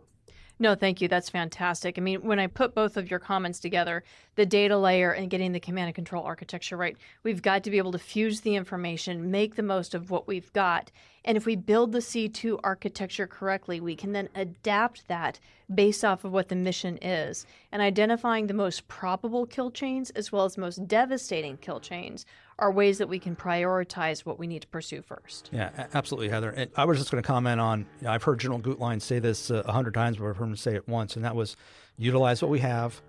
No, thank you. That's fantastic. I mean, when I put both of your comments together, the data layer and getting the command and control architecture right, we've got to be able to fuse the information, make the most of what we've got. And if we build the C2 architecture correctly, we can then adapt that based off of what the mission is. And identifying the most probable kill chains as well as most devastating kill chains are ways that we can prioritize what we need to pursue first. Yeah, absolutely, Heather. And I was just going to comment on, I've heard General Gutlein say this 100 times, but I've heard him say it once, and that was utilize what we have,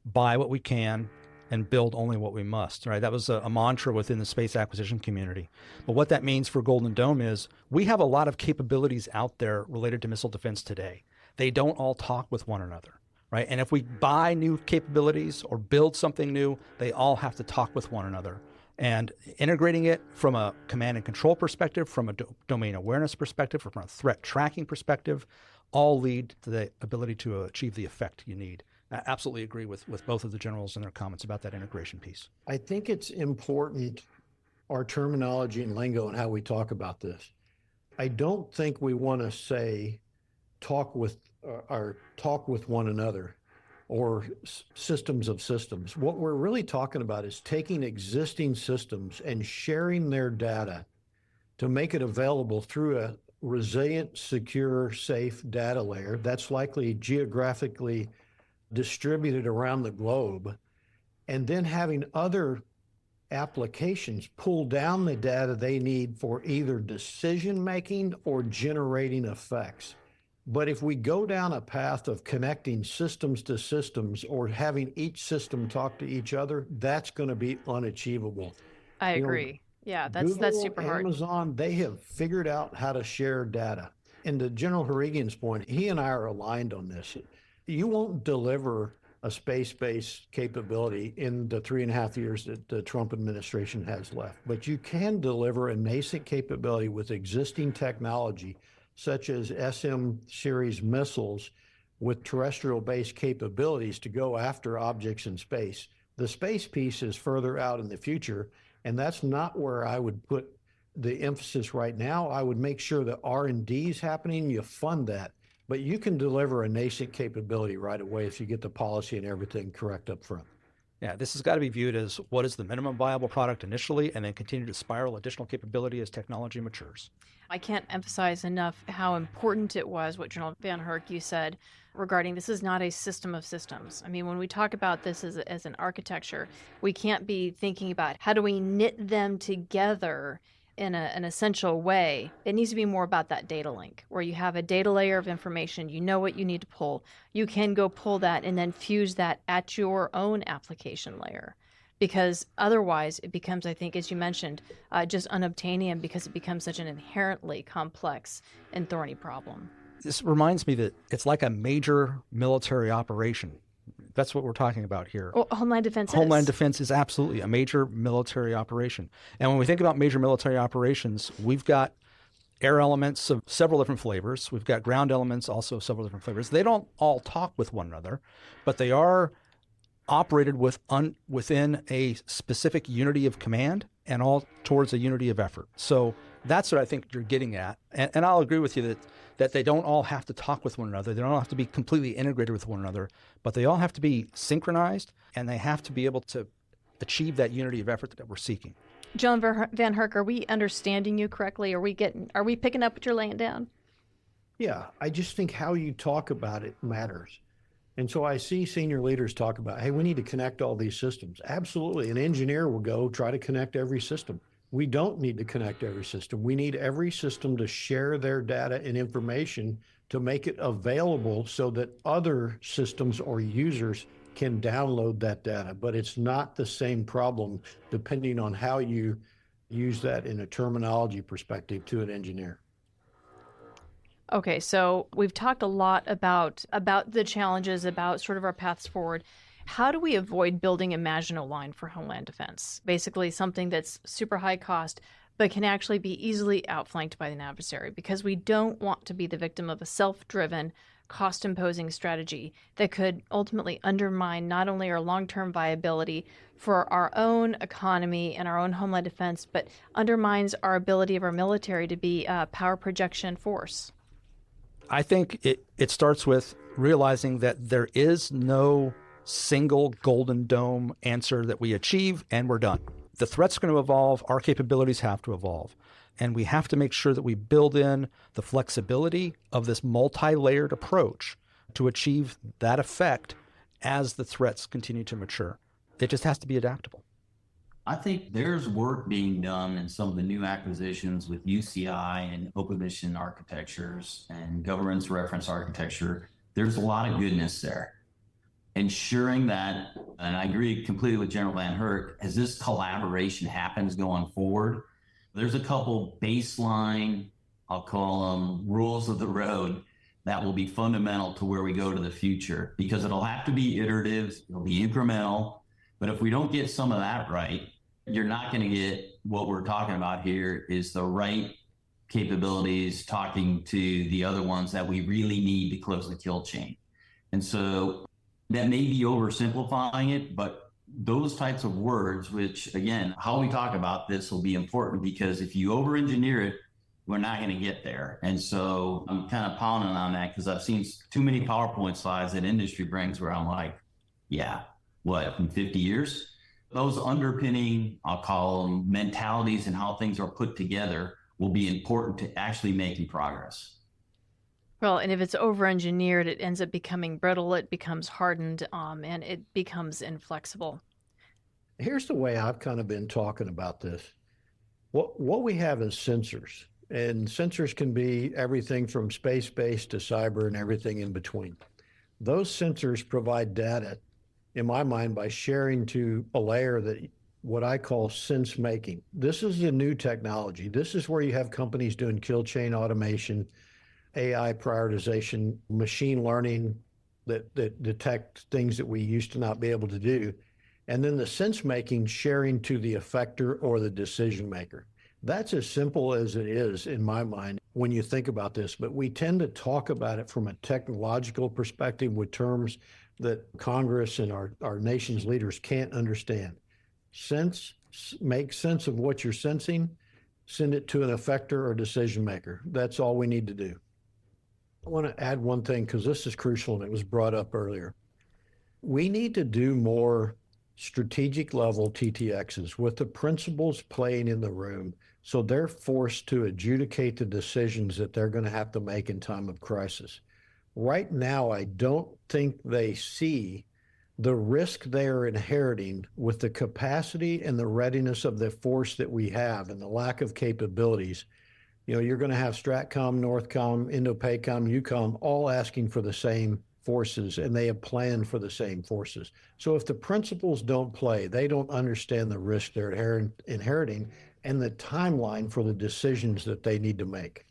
buy what we can, and build only what we must, right? That was a mantra within the space acquisition community. But what that means for Golden Dome is we have a lot of capabilities out there related to missile defense today. They don't all talk with one another, right? And if we buy new capabilities or build something new, they all have to talk with one another. And integrating it from a command and control perspective, from a domain awareness perspective, from a threat tracking perspective, all lead to the ability to achieve the effect you need. I absolutely agree with both of the generals and their comments about that integration piece. I think it's important, our terminology and lingo and how we talk about this. I don't think we want to say talk with one another or systems of systems. What we're really talking about is taking existing systems and sharing their data to make it available through a resilient, secure, safe data layer that's likely geographically distributed around the globe, and then having other applications pull down the data they need for either decision making or generating effects. But if we go down a path of connecting systems to systems or having each system talk to each other, that's going to be unachievable. I agree. Yeah, that's super hard. Amazon, they have figured out how to share data. And to General Harrigian's point, he and I are aligned on this. You won't deliver a space-based capability in the 3.5 years that the Trump administration has left, but you can deliver a nascent capability with existing technology, such as SM series missiles with terrestrial-based capabilities to go after objects in space. The space piece is further out in the future, and that's not where I would put the emphasis right now. I would make sure that R&D is happening, you fund that, but you can deliver a nascent capability right away if you get the policy and everything correct up front. Yeah, this has got to be viewed as what is the minimum viable product initially, and then continue to spiral additional capability as technology matures. I can't emphasize enough how important it was what General VanHerck, you said regarding this is not a system of systems. I mean, when we talk about this as an architecture, we can't be thinking about how do we knit them together in an essential way. It needs to be more about that data link, where you have a data layer of information, you know what you need to pull. You can go pull that and then fuse that at your own application layer. Because otherwise it becomes, I think, as you mentioned, just unobtainium, because it becomes such an inherently complex and thorny problem. This reminds me that it's like a major military operation. That's what we're talking about here. Well, Homeland Defense Homeland Defense is absolutely a major military operation. And when we think about major military operations, we've got air elements of several different flavors. We've got ground elements also of several different flavors. They don't all talk with one another, but they are operated within a specific unity of command and all towards a unity of effort. So that's what I think you're getting at. And I'll agree with you that they don't all have to talk with one another. They don't have to be completely integrated with one another, but they all have to be synchronized, and they have to be able to achieve that unity of effort that we're seeking. John VanHerck, are we understanding you correctly? Are we picking up what you're laying down? Yeah, I just think how you talk about it matters. And so I see senior leaders talk about, hey, we need to connect all these systems. Absolutely. An engineer will go try to connect every system. We don't need to connect every system. We need every system to share their data and information to make it available so that other systems or users can download that data. But it's not the same problem depending on how you use that in a terminology perspective to an engineer. Okay, so we've talked a lot about the challenges, about sort of our paths forward. How do we avoid building a Maginot Line for Homeland Defense? Basically something that's super high cost, but can actually be easily outflanked by an adversary, because we don't want to be the victim of a self-driven, cost-imposing strategy that could ultimately undermine not only our long-term viability for our own economy and our own Homeland Defense, but undermines our ability of our military to be a power projection force. I think it starts with realizing that there is no single golden dome answer that we achieve and we're done. The threat's going to evolve. Our capabilities have to evolve. And we have to make sure that we build in the flexibility of this multi-layered approach to achieve that effect as the threats continue to mature. It just has to be adaptable. I think there's work being done in some of the new acquisitions with UCI and open mission architectures and governance reference architecture. There's a lot of goodness there. Ensuring that, and I agree completely with General VanHerck, as this collaboration happens going forward, there's a couple baseline, I'll call them rules of the road, that will be fundamental to where we go to the future, because it'll have to be iterative, it'll be incremental. But if we don't get some of that right, you're not going to get what we're talking about here is the right capabilities talking to the other ones that we really need to close the kill chain. And so that may be oversimplifying it, but those types of words, which again, how we talk about this will be important, because if you over-engineer it, we're not going to get there. And so I'm kind of pounding on that because I've seen too many PowerPoint slides that industry brings where I'm like, yeah, what, in 50 years? Those underpinning, I'll call them mentalities and how things are put together will be important to actually making progress. Well, and if it's over-engineered, it ends up becoming brittle, it becomes hardened, and it becomes inflexible. Here's the way I've kind of been talking about this. What we have is sensors, and sensors can be everything from space-based to cyber and everything in between. Those sensors provide data, in my mind, by sharing to a layer that what I call sense making. This is a new technology. This is where you have companies doing kill chain automation, AI prioritization, machine learning that detect things that we used to not be able to do. And then the sense making sharing to the effector or the decision maker. That's as simple as it is in my mind when you think about this, but we tend to talk about it from a technological perspective with terms that Congress and our nation's leaders can't understand. Make sense of what you're sensing, send it to an effector or decision maker. That's all we need to do. I want to add one thing because this is crucial and it was brought up earlier. We need to do more strategic level TTXs with the principals playing in the room. So they're forced to adjudicate the decisions that they're going to have to make in time of crisis. Right now, I don't think they see the risk they are inheriting with the capacity and the readiness of the force that we have and the lack of capabilities. You know, you're going to have STRATCOM, NORTHCOM, INDOPACOM, EUCOM all asking for the same forces, and they have planned for the same forces. So if the principals don't play, they don't understand the risk they're inheriting and the timeline for the decisions that they need to make.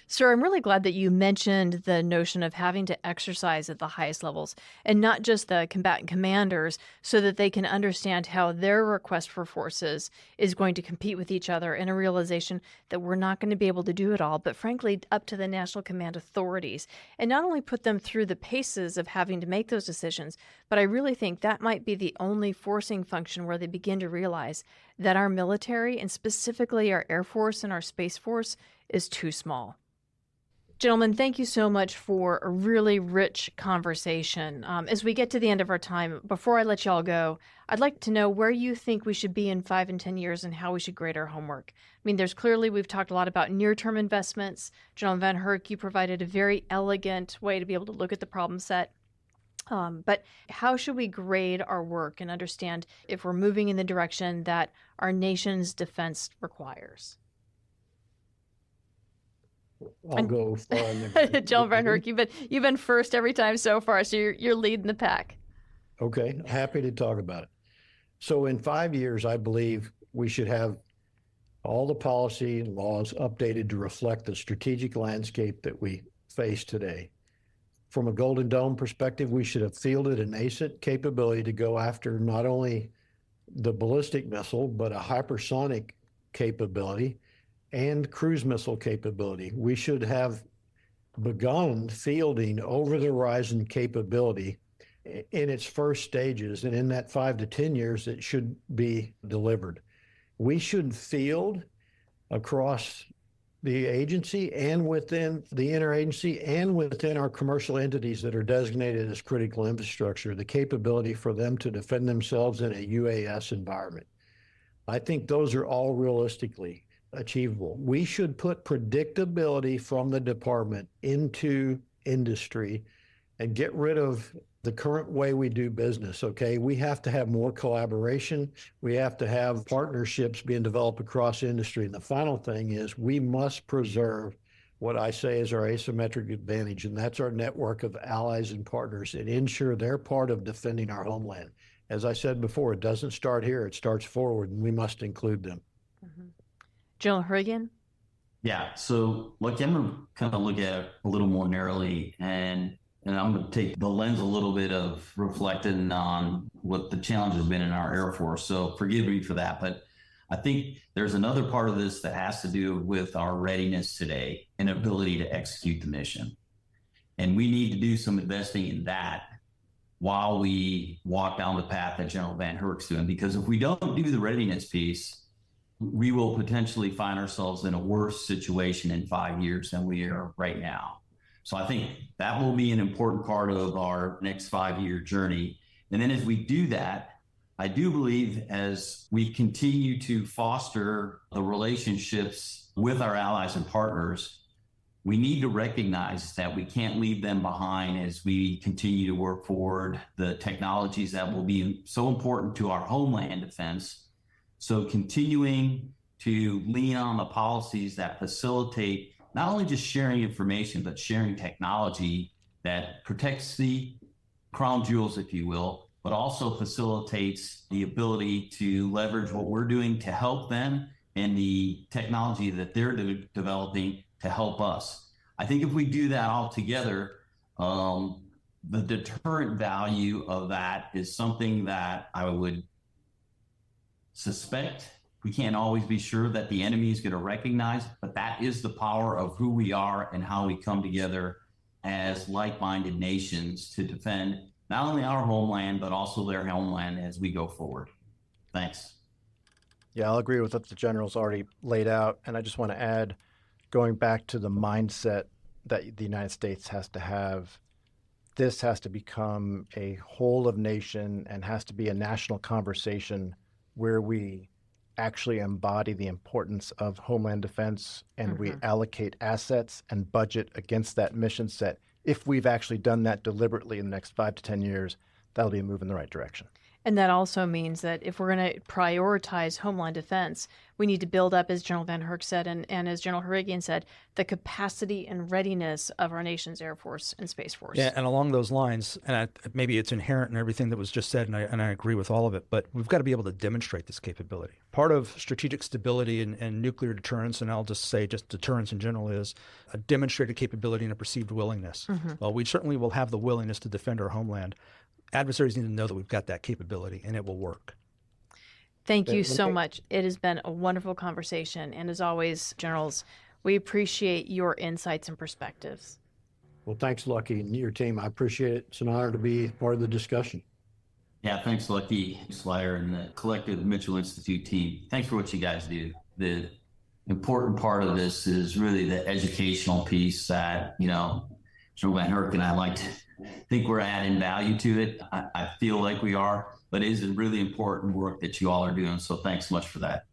Sir, I'm really glad that you mentioned the notion of having to exercise at the highest levels and not just the combatant commanders so that they can understand how their request for forces is going to compete with each other in a realization that we're not going to be able to do it all, but frankly, up to the National Command authorities, and not only put them through the paces of having to make those decisions, but I really think that might be the only forcing function where they begin to realize that our military, and specifically our Air Force and our Space Force, is too small. Gentlemen, thank you so much for a really rich conversation. As we get to the end of our time, before I let y'all go, I'd like to know where you think we should be in 5 and 10 years and how we should grade our homework. I mean, we've talked a lot about near-term investments. General VanHerck, you provided a very elegant way to be able to look at the problem set. But how should we grade our work and understand if we're moving in the direction that our nation's defense requires? I'll go for General VanHerck, you've been first every time so far, so you're leading the pack. Okay, happy to talk about it. So in 5 years, I believe we should have all the policy and laws updated to reflect the strategic landscape that we face today. From a Golden Dome perspective, we should have fielded a nascent capability to go after not only the ballistic missile, but a hypersonic capability and cruise missile capability. We should have begun fielding over-the-horizon capability in its first stages, and in that 5 to 10 years, it should be delivered. We should field across the agency and within the interagency and within our commercial entities that are designated as critical infrastructure, the capability for them to defend themselves in a UAS environment. I think those are all realistically achievable. We should put predictability from the department into industry and get rid of the current way we do business, okay? We have to have more collaboration. We have to have partnerships being developed across industry. And the final thing is we must preserve what I say is our asymmetric advantage, and that's our network of allies and partners, and ensure they're part of defending our homeland. As I said before, it doesn't start here, it starts forward, and we must include them. Mm-hmm. General Harrigian? Yeah, so look, I'm going to kind of look at it a little more narrowly, and I'm going to take the lens a little bit of reflecting on what the challenge has been in our Air Force. So forgive me for that, but I think there's another part of this that has to do with our readiness today and ability to execute the mission. And we need to do some investing in that while we walk down the path that General VanHerck's doing, because if we don't do the readiness piece, we will potentially find ourselves in a worse situation in 5 years than we are right now. So I think that will be an important part of our next 5-year journey. And then as we do that, I do believe as we continue to foster the relationships with our allies and partners, we need to recognize that we can't leave them behind as we continue to work forward the technologies that will be so important to our homeland defense. So continuing to lean on the policies that facilitate not only just sharing information, but sharing technology that protects the crown jewels, if you will, but also facilitates the ability to leverage what we're doing to help them and the technology that they're developing to help us. I think if we do that all together, the deterrent value of that is something that I would suspect. We can't always be sure that the enemy is going to recognize, but that is the power of who we are and how we come together as like-minded nations to defend not only our homeland, but also their homeland as we go forward. Thanks. Yeah, I'll agree with what the general's already laid out. And I just want to add, going back to the mindset that the United States has to have this has to become a whole of nation and has to be a national conversation where we actually embody the importance of homeland defense and we allocate assets and budget against that mission set. If we've actually done that deliberately in the next 5 to 10 years, that'll be a move in the right direction. And that also means that if we're going to prioritize homeland defense, we need to build up, as General VanHerck said, and as General Harrigian said, the capacity and readiness of our nation's Air Force and Space Force. Yeah, and along those lines, and maybe it's inherent in everything that was just said, and I agree with all of it, but we've got to be able to demonstrate this capability. Part of strategic stability and nuclear deterrence, and I'll just say just deterrence in general, is a demonstrated capability and a perceived willingness. Well, we certainly will have the willingness to defend our homeland. Adversaries need to know that we've got that capability and it will work. Thank you so much. It has been a wonderful conversation. And as always, Generals, we appreciate your insights and perspectives. Well, thanks, Lucky, and your team. I appreciate it. It's an honor to be part of the discussion. Yeah, thanks, Lucky, Slayer, and the collective Mitchell Institute team. Thanks for what you guys do. The important part of this is really the educational piece that, General VanHerck and I like to think we're adding value to it. I feel like we are, but it is a really important work that you all are doing. So thanks so much for that.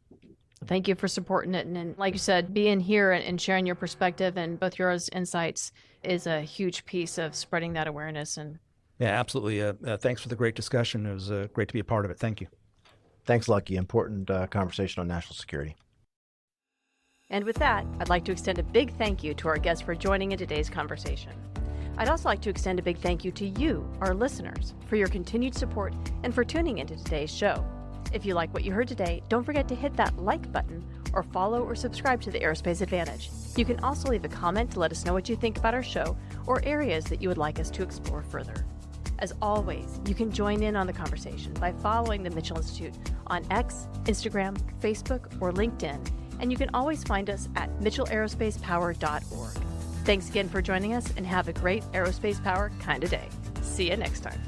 Thank you for supporting it. And like you said, being here and sharing your perspective and both your insights is a huge piece of spreading that awareness. And yeah, absolutely. Thanks for the great discussion. It was great to be a part of it. Thank you. Thanks, Lucky. Important conversation on national security. And with that, I'd like to extend a big thank you to our guests for joining in today's conversation. I'd also like to extend a big thank you to you, our listeners, for your continued support and for tuning into today's show. If you like what you heard today, don't forget to hit that like button or follow or subscribe to the Aerospace Advantage. You can also leave a comment to let us know what you think about our show or areas that you would like us to explore further. As always, you can join in on the conversation by following the Mitchell Institute on X, Instagram, Facebook, or LinkedIn, and you can always find us at mitchellaerospacepower.org. Thanks again for joining us and have a great aerospace power kind of day. See you next time.